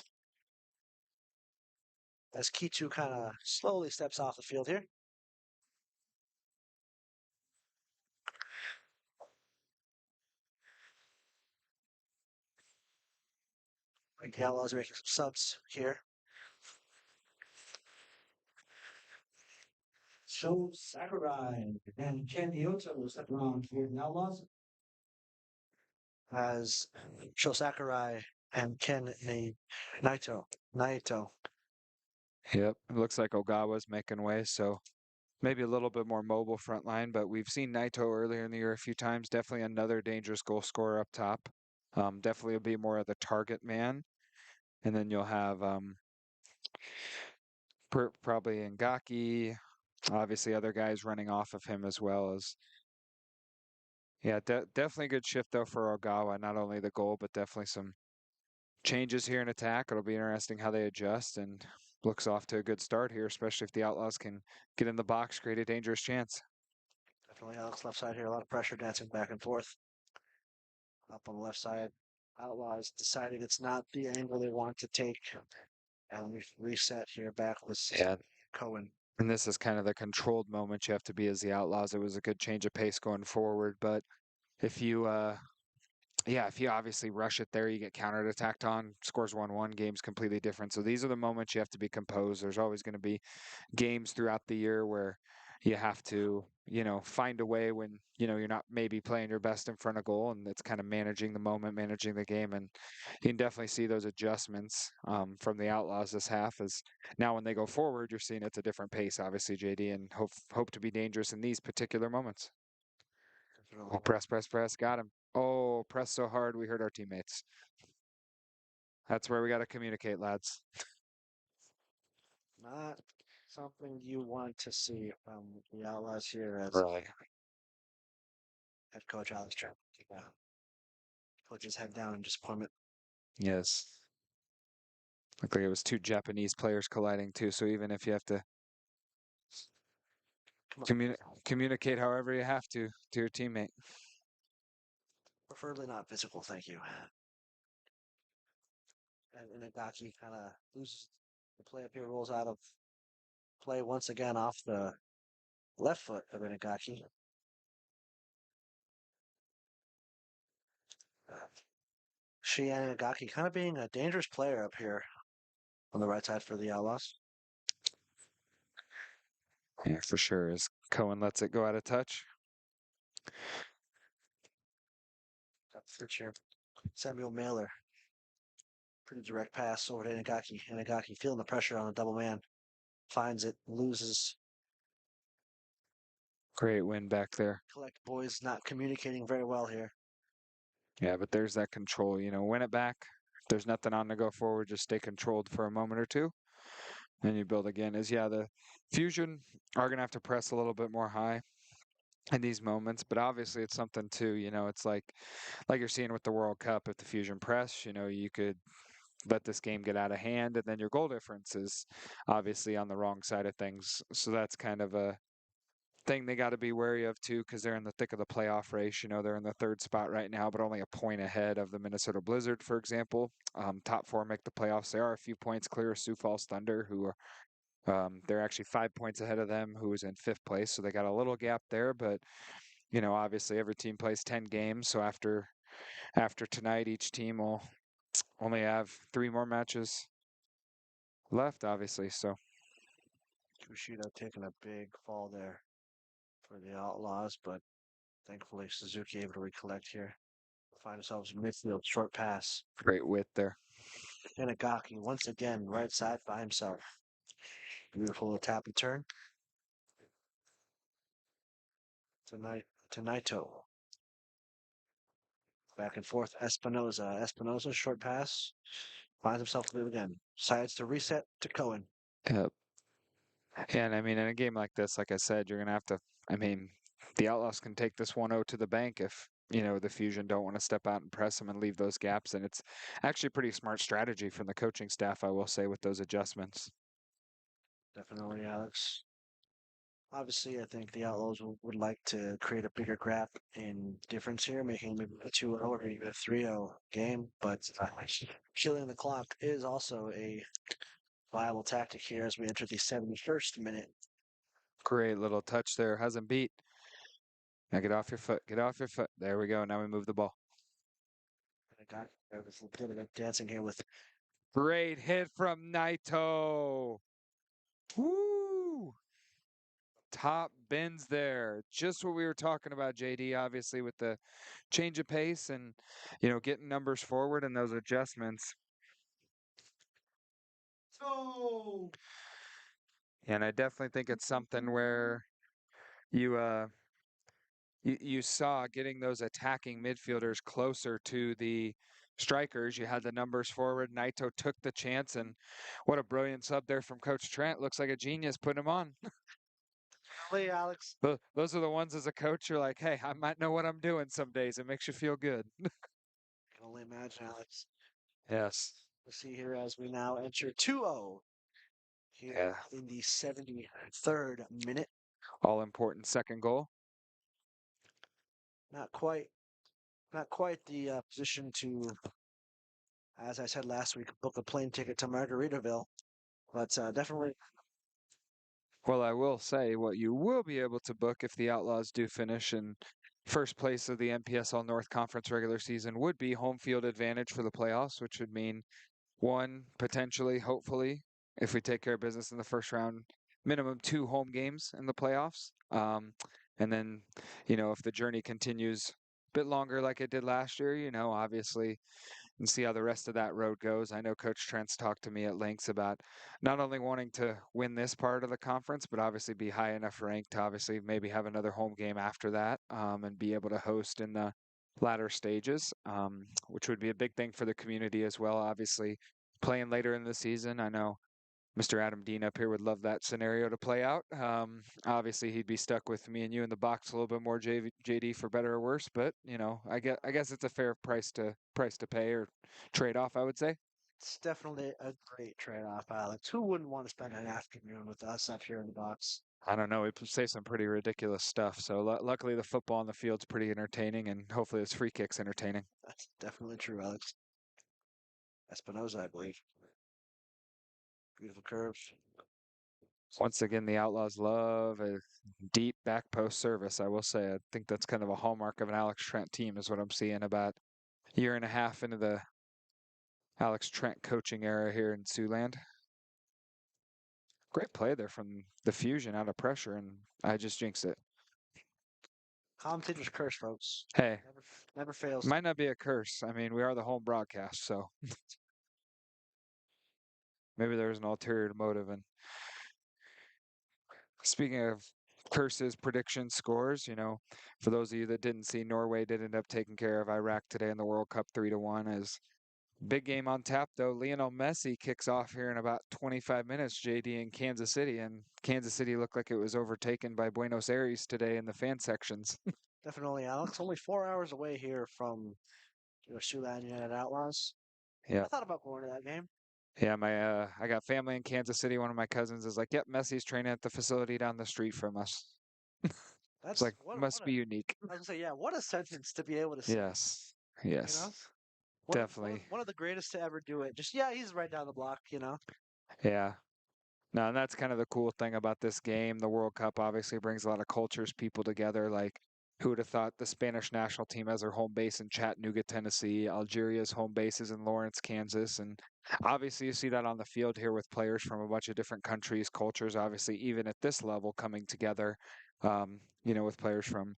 As Kichu kind of slowly steps off the field here. The Outlaws are making some subs here. Show Sakurai and Ken Ioto step around for the Outlaws. As Sho Sakurai and Naito. Yep, it looks like Ogawa's making way, so maybe a little bit more mobile front line, but we've seen Naito earlier in the year a few times. Definitely another dangerous goal scorer up top. Definitely will be more of the target man. And then you'll have probably Ngaki, obviously other guys running off of him as well as. Yeah, definitely a good shift though for Ogawa. Not only the goal, but definitely some changes here in attack. It'll be interesting how they adjust and looks off to a good start here, especially if the Outlaws can get in the box, create a dangerous chance. Definitely Alex left side here. A lot of pressure dancing back and forth. Up on the left side. Outlaws deciding it's not the angle they want to take. And we reset here back with Yeah. Cohen. And this is kind of the controlled moment you have to be as the Outlaws. It was a good change of pace going forward, but if you yeah, if you obviously rush it there, you get counterattacked on, scores 1-1, game's completely different. So these are the moments you have to be composed. There's always going to be games throughout the year where you have to, find a way when, you're not maybe playing your best in front of goal, and it's kind of managing the moment, managing the game. And you can definitely see those adjustments from the Outlaws this half as now when they go forward, you're seeing it's a different pace, obviously, JD, and hope to be dangerous in these particular moments. Oh, press, got him. Oh, press so hard we hurt our teammates. That's where we got to communicate, lads. Not something you want to see from the Outlaws here as Right. head coach Alex Trent. Put his head down in disappointment. Yes. Looked like it was two Japanese players colliding too. So even if you have to communicate however you have to your teammate. Preferably not physical, thank you. And Inagaki kind of loses the play up here, rolls out of play once again off the left foot of Inagaki. She and Inagaki kind of being a dangerous player up here on the right side for the Outlaws. Yeah, for sure. As Cohen lets it go out of touch. Future. Samuel Mailer. Pretty direct pass over to Inagaki. Inagaki feeling the pressure on the double man. Finds it, loses. Great win back there. Collect boys not communicating very well here. Yeah, but there's that control, win it back. If there's nothing on to go forward, just stay controlled for a moment or two. And you build again. The Fusion are going to have to press a little bit more high in these moments, but obviously it's something too, it's like you're seeing with the World Cup. If the Fusion press, you could let this game get out of hand, and then your goal difference is obviously on the wrong side of things. So that's kind of a thing they got to be wary of too, because they're in the thick of the playoff race. They're in the third spot right now, but only a point ahead of the Minnesota Blizzard, for example. Top four make the playoffs. They are a few points clear of Sioux Falls Thunder, who are they're actually 5 points ahead of them, who is in fifth place. So they got a little gap there, but obviously every team plays 10 games. So after tonight, each team will only have three more matches left, obviously. So Kushida taking a big fall there for the Outlaws, but thankfully Suzuki able to recollect here. Find ourselves in midfield, short pass. great width there. Inagaki once again, right side by himself. Beautiful little tap and turn. Tonight, Tonito. Back and forth, Espinoza. Espinoza, short pass. Finds himself to move again. Decides to reset to Cohen. Yep. And I mean, in a game like this, like I said, you're going to have to, I mean, the Outlaws can take this 1-0 to the bank if, the Fusion don't want to step out and press them and leave those gaps. And it's actually a pretty smart strategy from the coaching staff, I will say, with those adjustments. Definitely, Alex. Obviously, I think the Outlaws would like to create a bigger gap in difference here, making maybe a 2-0 or even a 3-0 game. But killing the clock is also a viable tactic here as we enter the 71st minute. Great little touch there. Hasn't beat. Now get off your foot. Get off your foot. There we go. Now we move the ball. I got I was a little bit of dancing here with Great hit from Naito. Woo! Top bins there. Just what we were talking about, JD, obviously, with the change of pace and, getting numbers forward and those adjustments. Oh, And I definitely think it's something where you you saw getting those attacking midfielders closer to the strikers. You had the numbers forward. Naito took the chance, and what a brilliant sub there from Coach Trent. Looks like a genius putting him on. Lee, Alex. Those are the ones as a coach you're like, hey, I might know what I'm doing some days. It makes you feel good. I can only imagine, Alex. Yes. We'll see here as we now enter 2-0 here Yeah. in the 73rd minute. All important second goal. Not quite, not quite the position to, as I said last week, book a plane ticket to Margaritaville, but definitely Well, I will say what you will be able to book if the Outlaws do finish in first place of the NPSL North Conference regular season would be home field advantage for the playoffs, which would mean one, potentially, hopefully, if we take care of business in the first round, minimum two home games in the playoffs. And then, if the journey continues a bit longer like it did last year, obviously and see how the rest of that road goes. I know Coach Trent's talked to me at lengths about not only wanting to win this part of the conference, but obviously be high enough ranked to obviously maybe have another home game after that and be able to host in the latter stages, which would be a big thing for the community as well. Obviously, playing later in the season, I know Mr. Adam Dean up here would love that scenario to play out. Obviously, he'd be stuck with me and you in the box a little bit more, JD, for better or worse. But I guess it's a fair price to pay or trade off. I would say. it's definitely a great trade-off, Alex. Who wouldn't want to spend an afternoon with us up here in the box? I don't know. We say some pretty ridiculous stuff. So luckily, the football on the field's pretty entertaining, and hopefully, this free kick's entertaining. That's definitely true, Alex. Espinoza, I believe. Beautiful curves. Once again, the Outlaws love a deep back post service. I will say, I think that's kind of a hallmark of an Alex Trent team, is what I'm seeing about a year and a half into the Alex Trent coaching era here in Siouxland. Great play there from the Fusion out of pressure, and I just jinxed it. Commentators curse, folks. Hey, Never fails. might not be a curse. I mean, we are the home broadcast, so maybe there's an ulterior motive. And speaking of curses, predictions, scores, for those of you that didn't see, Norway did end up taking care of Iraq today in the World Cup 3-1. As big game on tap, though. Lionel Messi kicks off here in about 25 minutes, JD, in Kansas City. And Kansas City looked like it was overtaken by Buenos Aires today in the fan sections. Definitely, Alex. Only 4 hours away here from Siouxland United Outlaws. Yeah. I thought about going to that game. Yeah, I got family in Kansas City. One of my cousins is like, "Yep, Messi's training at the facility down the street from us." It's That's like must be unique. I was gonna say, yeah, what a sentence to be able to say. Yes. You know, Yes. Definitely. one of the greatest to ever do it. Just yeah, he's right down the block. Yeah. No, and that's kind of the cool thing about this game. The World Cup obviously brings a lot of cultures, people together. Like, who would have thought the Spanish national team has their home base in Chattanooga, Tennessee? Algeria's home base is in Lawrence, Kansas. And obviously, you see that on the field here with players from a bunch of different countries, cultures, obviously, even at this level coming together, with players from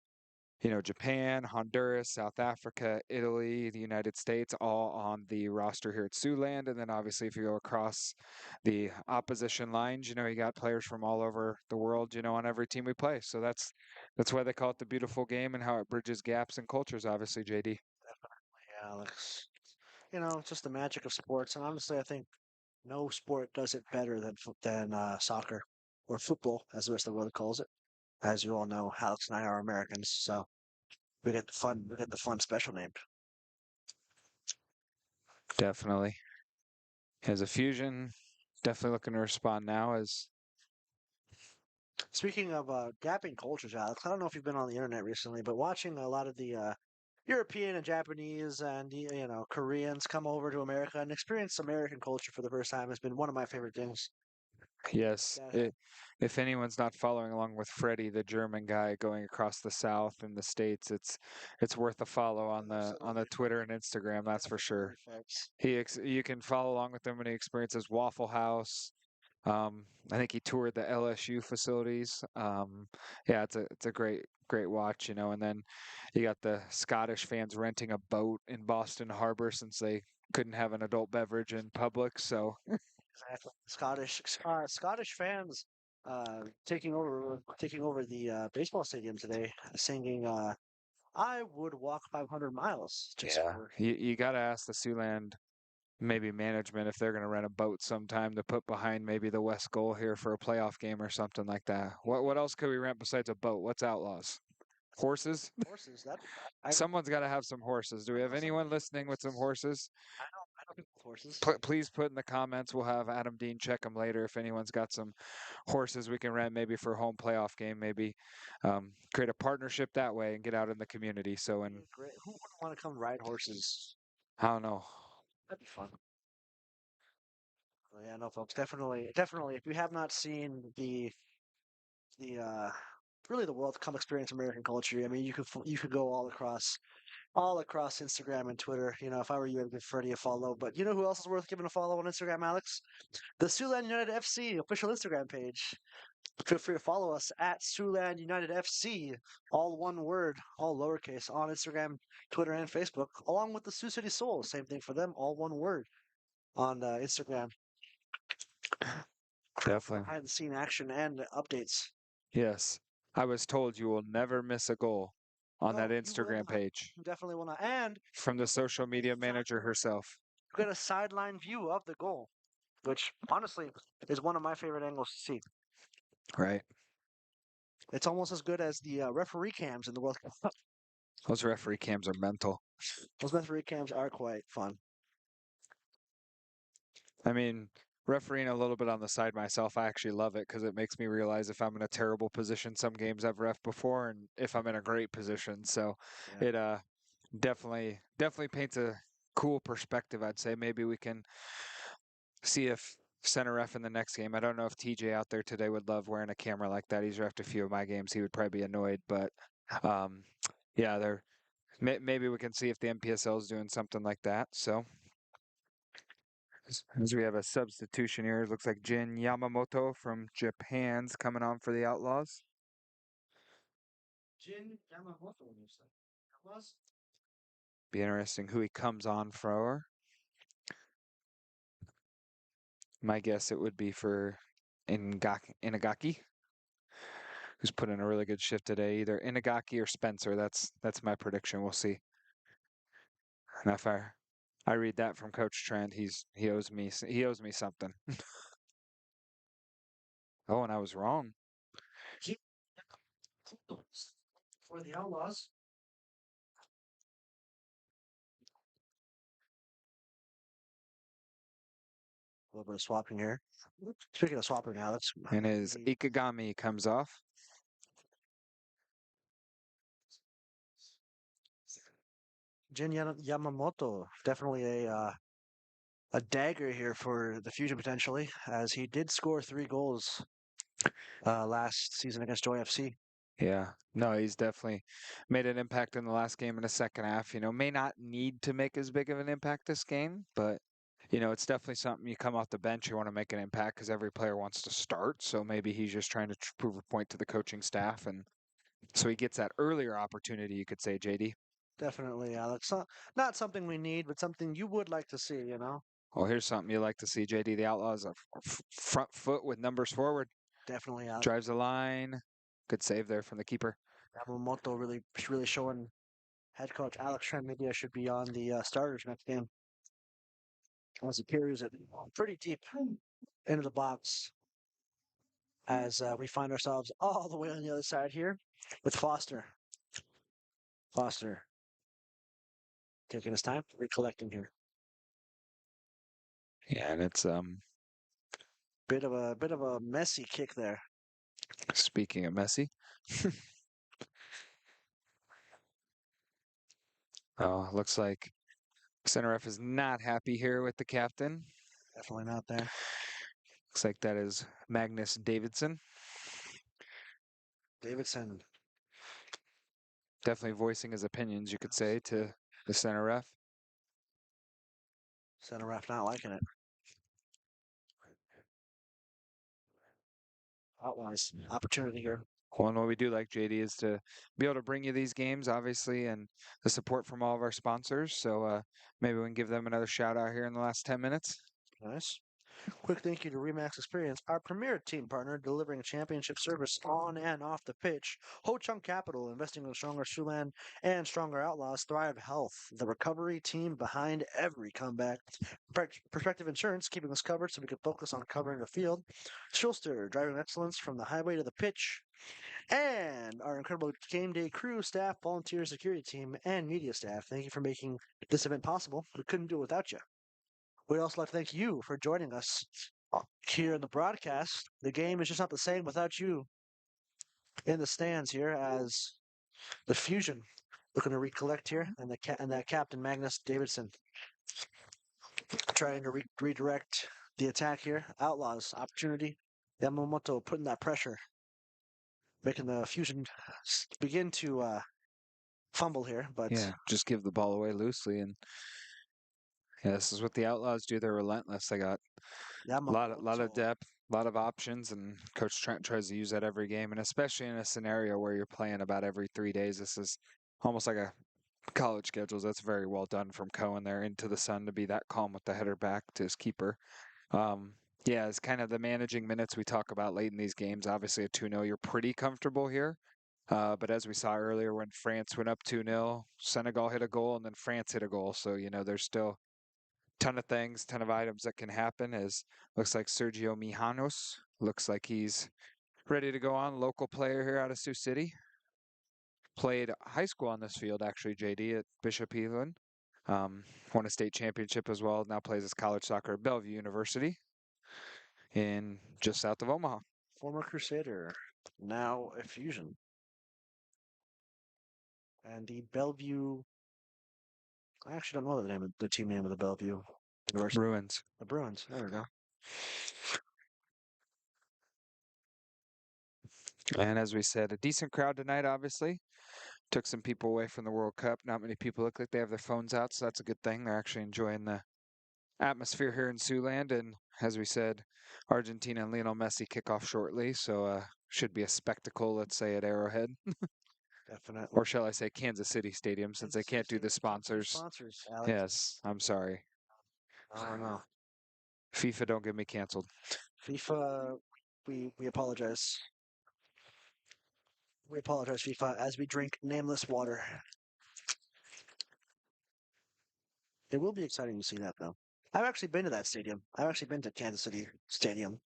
Japan, Honduras, South Africa, Italy, the United States, all on the roster here at Siouxland. And then obviously, if you go across the opposition lines, you got players from all over the world, on every team we play. So that's why they call it the beautiful game and how it bridges gaps and cultures, obviously, JD. Yeah, Alex. It's just the magic of sports, and honestly, I think no sport does it better than soccer or football, as the rest of the world calls it. As you all know, Alex and I are Americans, so we get the fun special name. Definitely. As a fusion, definitely looking to respond now as Speaking of gapping cultures, Alex, I don't know if you've been on the internet recently, but watching a lot of the European and Japanese and Koreans come over to America and experience American culture for the first time has been one of my favorite things. yes, That have if anyone's not following along with Freddie, the German guy going across the South and the States, it's worth a follow on the absolutely Twitter and Instagram, that's for sure. definitely folks. You can follow along with him when he experiences Waffle House. I think he toured the LSU facilities. Yeah, it's a great watch, and then you got the Scottish fans renting a boat in Boston Harbor since they couldn't have an adult beverage in public. So Exactly. Scottish fans taking over the baseball stadium today, singing "I would walk 500 miles just yeah, for." you got to ask the Siouxland maybe management if they're going to rent a boat sometime to put behind maybe the west goal here for a playoff game or something like that. What else could we rent besides a boat? What's Outlaws? Horses? Horses. That I Someone's got to have some horses. Do I we know have anyone somebody with listening with some horses. horses? I know people with horses. Please put in the comments. We'll have Adam Dean check them later. If anyone's got some horses we can rent maybe for a home playoff game, maybe create a partnership that way and get out in the community. So, Be and a great. Who wouldn't want to come ride horses? I don't know. That'd be fun. Yeah, no, folks, definitely. If you have not seen the really the World Cup experience American culture, I mean, you could go all across Instagram and Twitter. If I were you, I'd give Freddie a follow. But you know who else is worth giving a follow on Instagram, Alex? The Siouxland United FC official Instagram page. Feel free to follow us at Siouxland United FC, all one word, all lowercase, on Instagram, Twitter, and Facebook, along with the Sioux City Soul. Same thing for them, all one word on Instagram. Definitely. Behind the scene action and updates. Yes. I was told you will never miss a goal on that No, you will Instagram not. page You definitely will not. And from the social media manager herself. you get a sideline view of the goal, which honestly is one of my favorite angles to see. Right. It's almost as good as the referee cams in the World Cup. Those referee cams are mental. Those referee cams are quite fun. I mean, refereeing a little bit on the side myself, I actually love it because it makes me realize if I'm in a terrible position, some games I've ref before, and if I'm in a great position. So Yeah. it definitely paints a cool perspective, I'd say. Maybe we can see if center ref in the next game. I don't know if TJ out there today would love wearing a camera like that. He's refed a few of my games. He would probably be annoyed, but um, yeah, maybe we can see if the MPSL is doing something like that. So as we have a substitution here, it looks like Jin Yamamoto from Japan's coming on for the Outlaws. Jin Yamamoto, you said. Outlaws? Be interesting who he comes on for. My guess it would be for Inagaki, who's put in a really good shift today. Either Inagaki or Spencer. That's my prediction. We'll see. And if I read that from Coach Trent, he owes me something. Oh, and I was wrong. Jin Yamamoto for the Outlaws. A little bit of swapping here. Speaking of swapping now, that's And his Ikigami comes off. Jin Yamamoto. Definitely a dagger here for the Fusion potentially, as he did score 3 goals last season against Joy FC. Yeah, no, he's definitely made an impact in the last game in the second half. May not need to make as big of an impact this game, but it's definitely something you come off the bench, you want to make an impact because every player wants to start. So maybe he's just trying to prove a point to the coaching staff, and so he gets that earlier opportunity. You could say, JD. Definitely, Alex. Not something we need, but something you would like to see, you know? Well, here's something you like to see, JD. The Outlaws are front foot with numbers forward, Definitely, Alex. drives the line. Good save there from the keeper. Yamamoto really showing head coach Alex Trent should be on the starters next game as he carries it pretty deep into the box as we find ourselves all the way on the other side here with Foster. Foster taking his time, recollecting here. Yeah, and it's Bit of a messy kick there. speaking of Messi. Oh, looks like center ref is not happy here with the captain. Definitely not there. Looks like that is Magnus Davidson. Davidson. Definitely voicing his opinions, you could say, to the center ref. Center ref not liking it. Outlaws opportunity here. Well, and what we do like, JD, is to be able to bring you these games, obviously, and the support from all of our sponsors. So maybe we can give them another shout out here in the last 10 minutes. Nice. Quick thank you to Remax Experience, our premier team partner delivering championship service on and off the pitch. Ho Chunk Capital, investing in stronger Siouxland and stronger Outlaws. Thrive Health, the recovery team behind every comeback. Perspective Insurance, keeping us covered so we can focus on covering the field. Schulster, driving excellence from the highway to the pitch. And our incredible game day crew, staff, volunteer, security team, and media staff. Thank you for making this event possible. We couldn't do it without you. We'd also like to thank you for joining us here in the broadcast. The game is just not the same without you in the stands here as the Fusion looking to recollect here, and that Captain Magnus Davidson trying to redirect the attack here. Outlaws opportunity. Yamamoto putting that pressure, making the Fusion begin to fumble here, but Yeah, just give the ball away loosely. And yeah, this is what the Outlaws do. They're relentless. They got a lot of Yamamoto. depth, a lot of options, and Coach Trent tries to use that every game. And especially in a scenario where you're playing about every 3 days, this is almost like a college schedules. That's very well done from Cohen there into the sun to be that calm with the header back to his keeper. Um, yeah, it's kind of the managing minutes we talk about late in these games. Obviously, a 2-0, you're pretty comfortable here. But as we saw earlier, when France went up 2-0, Senegal hit a goal, and then France hit a goal. So, there's still ton of things, ton of items that can happen. As looks like Sergio Mijanos looks like he's ready to go on. Local player here out of Sioux City. Played high school on this field, actually, JD, at Bishop Heathland. Won a state championship as well. Now plays his college soccer at Bellevue University in just south of Omaha. Former Crusader, now a Fusion. And the Bellevue, I actually don't know the team name of the Bellevue University. Bruins. The Bruins. There we go. And as we said, a decent crowd tonight, obviously. Took some people away from the World Cup. Not many people look like they have their phones out, so that's a good thing. They're actually enjoying the atmosphere here in Siouxland. And as we said, Argentina and Lionel Messi kick off shortly, so should be a spectacle, let's say, at Arrowhead. Definitely. Or shall I say Kansas City Stadium, since they Kansas City can't do the Stadium can't do the sponsors. sponsors, Alex. Yes, I'm sorry. I don't know. FIFA, don't get me canceled. FIFA, we apologize. We apologize, FIFA, as we drink nameless water. It will be exciting to see that, though. I've actually been to that stadium. I've actually been to Kansas City Stadium.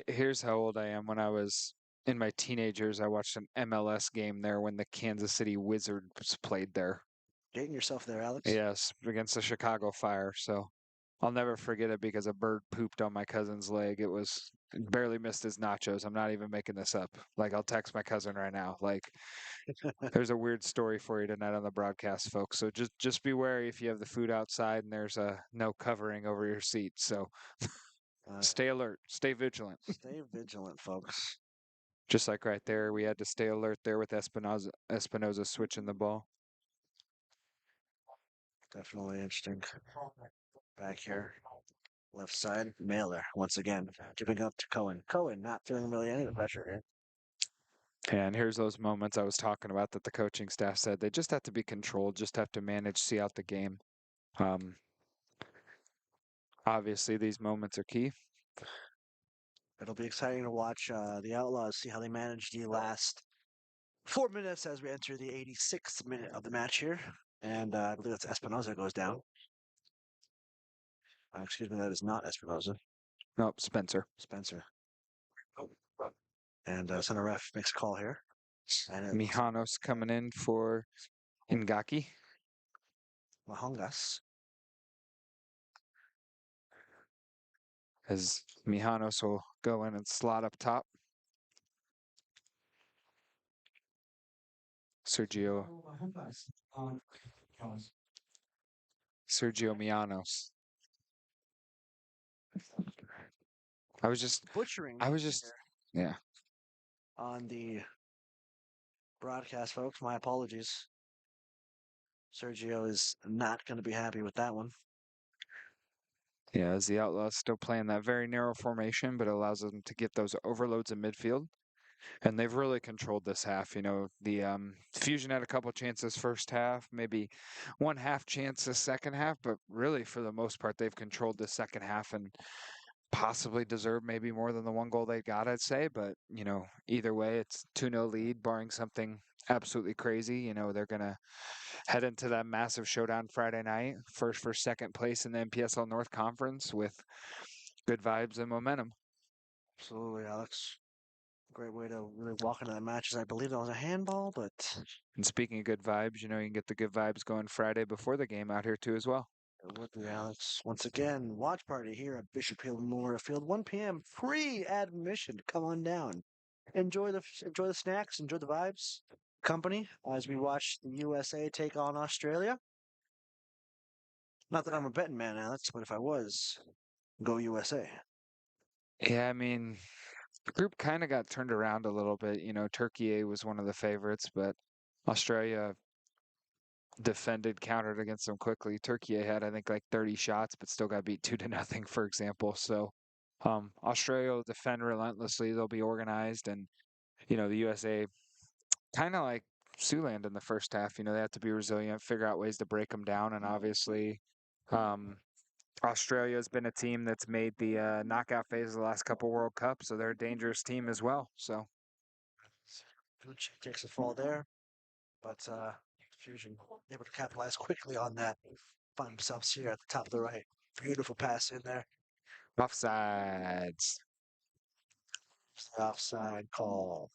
Here's how old I am. When I was in my teenagers, I watched an MLS game there when the Kansas City Wizards played there. Getting yourself there, Alex. Yes, against the Chicago Fire. So I'll never forget it because a bird pooped on my cousin's leg. It was barely missed his nachos. I'm not even making this up. Like I'll text my cousin right now. Like there's a weird story for you tonight on the broadcast, folks. So just be wary if you have the food outside and there's a no covering over your seat. So Uh, stay alert, stay vigilant. stay vigilant, folks. Just like right there, we had to stay alert there with Espinoza switching the ball. Definitely interesting. Back here, left side, Mailer once again giving up to Cohen. Cohen not feeling really any of the pressure here. And here's those moments I was talking about that the coaching staff said they just have to be controlled, just have to manage, see out the game. Um, Obviously, these moments are key. It'll be exciting to watch the Outlaws see how they manage the last 4 minutes as we enter the 86th minute of the match here. And I believe that's Espinoza goes down. Excuse me, that is not Espinoza. Nope, Spencer. Spencer. And center ref makes a call here. And it's Mijanos coming in for Ingaki. Mahongas. As Mijanos will go in and slot up top. Sergio Mijanos. I was just, Butchering I was names just, here yeah. on the broadcast, folks. My apologies. Sergio is not going to be happy with that one. Yeah, as the Outlaws still playing that very narrow formation, but it allows them to get those overloads in midfield. And they've really controlled this half. You know, the Fusion had a couple chances first half, maybe one half chance the second half, but really for the most part, they've controlled the second half and possibly deserved maybe more than the one goal they got, I'd say. But, you know, either way, it's 2-0 lead, barring something absolutely crazy. You know, they're going to head into that massive showdown Friday night, first for second place in the NPSL North Conference with good vibes and momentum. Absolutely, Alex. Great way to really walk into that match. As I believe that was a handball, but And speaking of good vibes, you know, you can get the good vibes going Friday before the game out here too as well. it would be Alex. Once again, watch party here at Bishop Hill Memorial Field, 1 p.m. Free admission. Come on down. Enjoy the snacks, enjoy the vibes, company as we watch the USA take on Australia. Not that I'm a betting man, Alex, but if I was, go USA. Yeah, I mean, the group kind of got turned around a little bit. You know, Turkey was one of the favorites, but Australia defended, countered against them quickly. Turkey had, I think, like 30 shots, but still got beat 2-0, for example. So Australia will defend relentlessly. They'll be organized. And, you know, the USA, kind of like Siouxland in the first half, you know, they have to be resilient, figure out ways to break them down. And obviously, um, Australia has been a team that's made the knockout phase of the last couple World Cups, so they're a dangerous team as well. So Gucci takes a fall there, but Fusion able to capitalize quickly on that. Find themselves here at the top of the right. Beautiful pass in there. offsides. Offside call.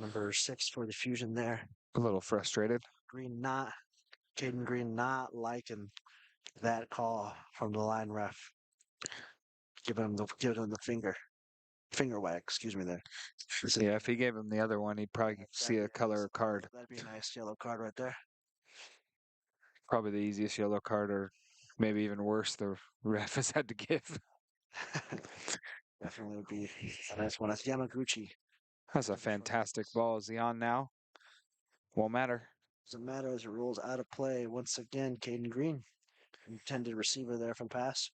Number 6 for the Fusion there. A little frustrated. Green not, Caden Green not liking that call from the line ref. Giving him the finger wag. Excuse me there. Yeah, if he gave him the other one, he'd probably see a color card. That'd be a nice yellow card right there. Probably the easiest yellow card, or maybe even worse, the ref has had to give. Definitely would be a nice one. That's Yamaguchi. That's a fantastic ball. Is he on now? Won't matter. Doesn't matter as it rolls out of play once again. Caden Green, intended receiver there from pass.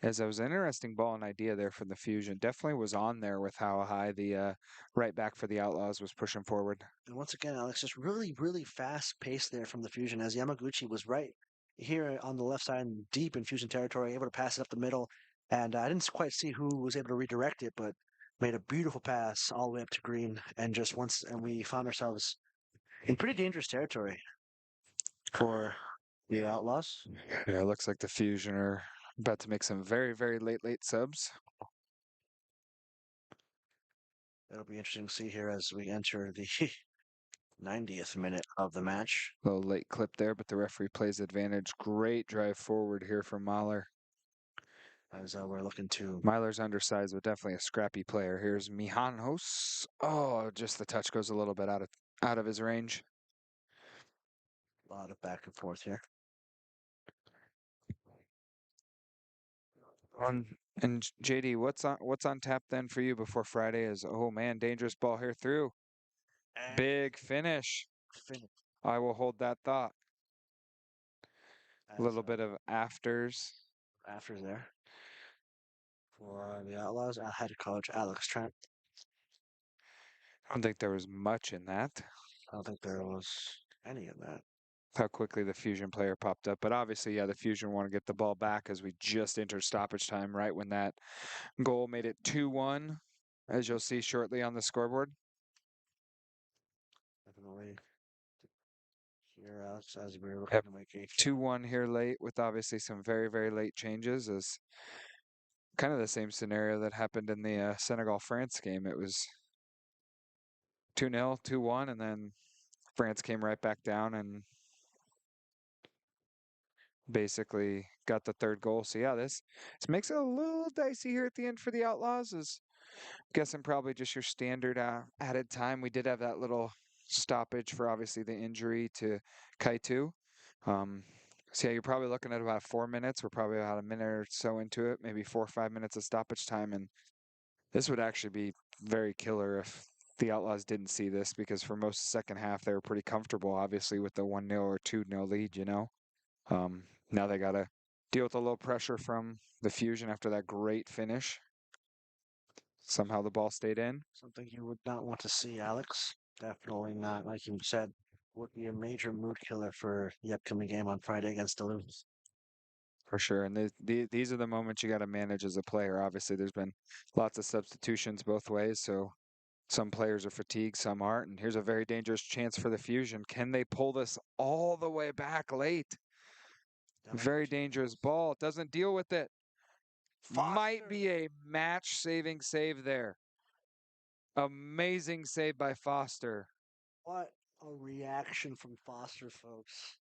As I was an interesting ball and idea there from the Fusion. Definitely was on there with how high the right back for the Outlaws was pushing forward. And once again, Alex, just really, really fast pace there from the Fusion as Yamaguchi was right here on the left side and deep in Fusion territory, able to pass it up the middle. And I didn't quite see who was able to redirect it, but made a beautiful pass all the way up to green. And just once, and we found ourselves in pretty dangerous territory for the Outlaws. Yeah, it looks like the Fusion are about to make some very, very late subs. It'll be interesting to see here as we enter the 90th minute of the match. Little late clip there, but the referee plays advantage. Great drive forward here from Mahler. As we're looking to Myler's undersized, but definitely a scrappy player. Here's Mijanos. Oh, just the touch goes a little bit out of his range. a lot of back and forth here. On and JD, what's on tap then for you before Friday? Is oh man, dangerous ball here through. And Big finish. finish I will hold that thought. A as little bit of afters. after there for the Outlaws. Head coach Alex Trent. I don't think there was much in that. I don't think there was any of that. How quickly the Fusion player popped up. But obviously, yeah, the Fusion want to get the ball back as we just entered stoppage time, right when that goal made it 2-1, as you'll see shortly on the scoreboard. Definitely here, Alex, as we were looking Yep. to make a 2-1 here late with obviously some very, very late changes is kind of the same scenario that happened in the Senegal-France game. It was 2-0, 2-1, and then France came right back down and basically got the third goal. So yeah, this makes it a little dicey here at the end for the Outlaws. Is guessing probably just your standard added time. We did have that little stoppage for obviously the injury to Kaitu. So yeah, you're probably looking at about 4 minutes. We're probably about a minute or so into it, maybe 4 or 5 minutes of stoppage time, and this would actually be very killer if the Outlaws didn't see this because for most of the second half they were pretty comfortable, obviously with the 1-0 or 2-0 lead. Now they got to deal with a little pressure from the Fusion after that great finish. Somehow the ball stayed in. something you would not want to see, Alex. Definitely not. Like you said, would be a major mood killer for the upcoming game on Friday against Duluth. For sure. And these are the moments you got to manage as a player. Obviously, there's been lots of substitutions both ways. So some players are fatigued, some aren't. And here's a very dangerous chance for the Fusion. Can they pull this all the way back late? Very dangerous ball. Doesn't deal with it. Might be a match-saving save there. Amazing save by Foster. What a reaction from Foster, folks.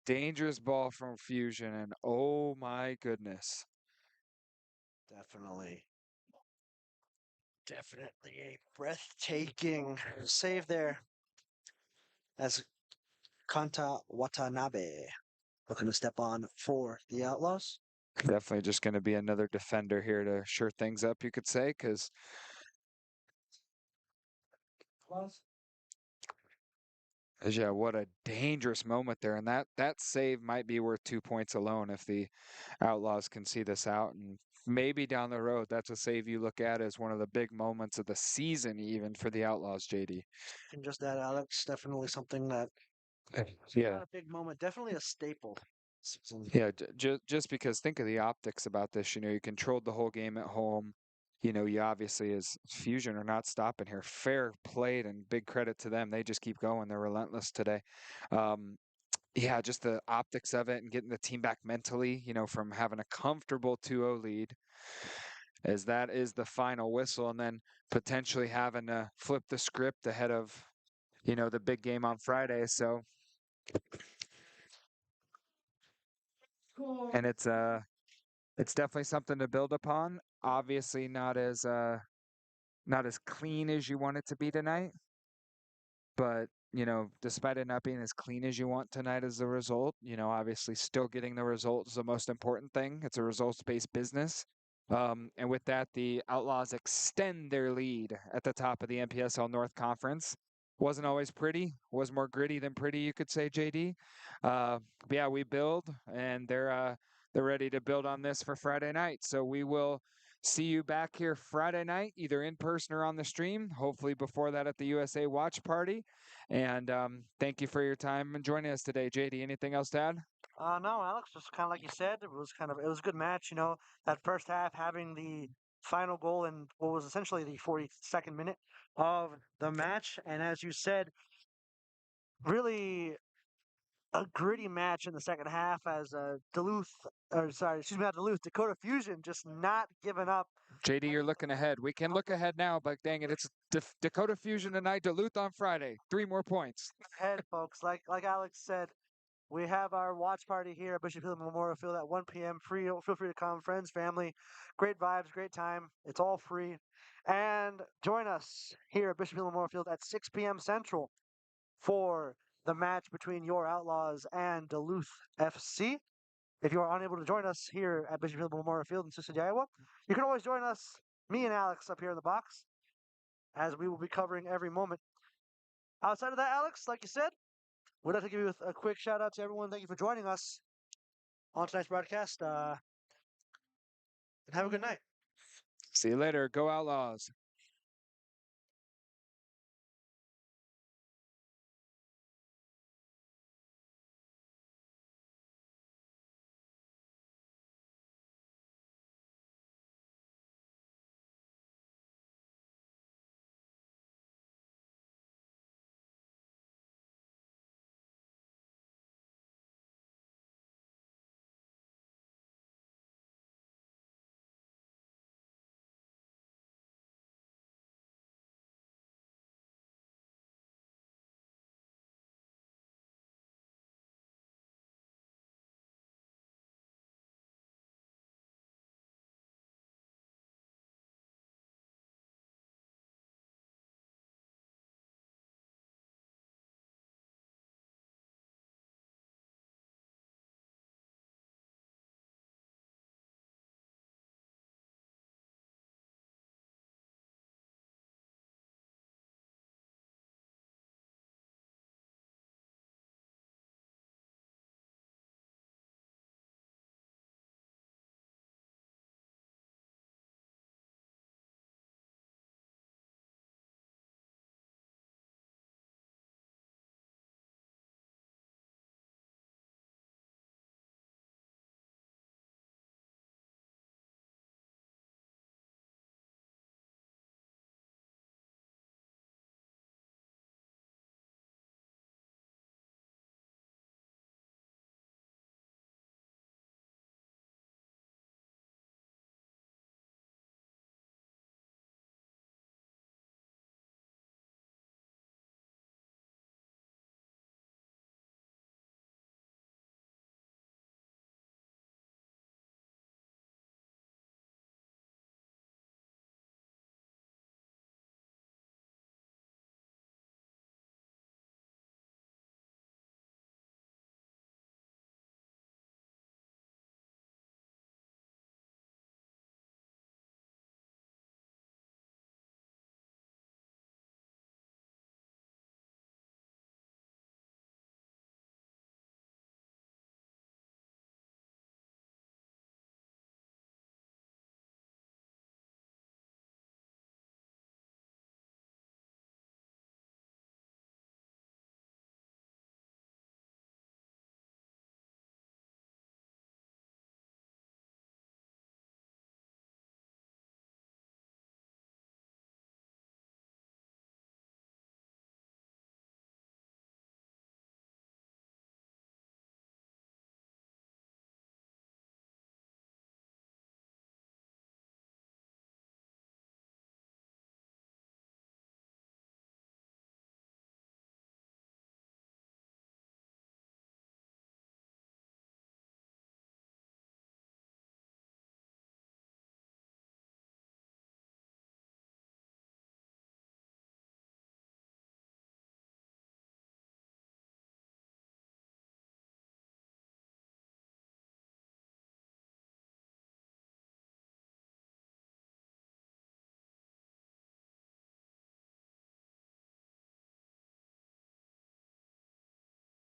Dangerous ball from Fusion. And oh my goodness. Definitely. Definitely a breathtaking save there as Kanta Watanabe looking to step on for the Outlaws. Definitely just going to be another defender here to sure things up, you could say, because yeah, what a dangerous moment there. And that save might be worth 2 points alone if the Outlaws can see this out. And maybe down the road, that's a save you look at as one of the big moments of the season, even for the Outlaws, JD. And just that, Alex, definitely something that Yeah. not a big moment, definitely a staple. Yeah, just because think of the optics about this. You controlled the whole game at home. You obviously as Fusion are not stopping here. Fair played and big credit to them. They just keep going. They're relentless today. Um, yeah, just the optics of it and getting the team back mentally, from having a comfortable 2-0 lead as that is the final whistle and then potentially having to flip the script ahead of, the big game on Friday. So, and it's definitely something to build upon. Obviously not as clean as you want it to be tonight, but despite it not being as clean as you want tonight as the result, obviously still getting the result is the most important thing. It's a results-based business. And with that, the Outlaws extend their lead at the top of the NPSL North Conference. Wasn't always pretty, was more gritty than pretty, you could say, JD. But yeah, we build, and they're ready to build on this for Friday night. So we will see you back here Friday night, either in person or on the stream. Hopefully before that at the USA Watch Party. And thank you for your time and joining us today, JD. Anything else to add? No, Alex, just kind of like you said, it was a good match. That first half having the final goal in what was essentially the 42nd minute of the match, and as you said, really a gritty match in the second half as not Duluth, Dakota Fusion just not giving up. JD, you're looking ahead. We can look ahead now, but dang it, it's Dakota Fusion tonight, Duluth on Friday. 3 more points. Ahead, folks. Like Alex said, we have our watch party here at Bishop Hill Memorial Field at 1 p.m. Free. Feel free to come, friends, family. Great vibes, great time. It's all free. And join us here at Bishop Hill Memorial Field at 6 p.m. Central for the match between your Outlaws and Duluth FC. If you are unable to join us here at Bishop Hill Memorial Field in Sioux City, Iowa, you can always join us, me and Alex, up here in the box, as we will be covering every moment. Outside of that, Alex, like you said, we'd like to give you a quick shout out to everyone. Thank you for joining us on tonight's broadcast. And have a good night. See you later. Go Outlaws.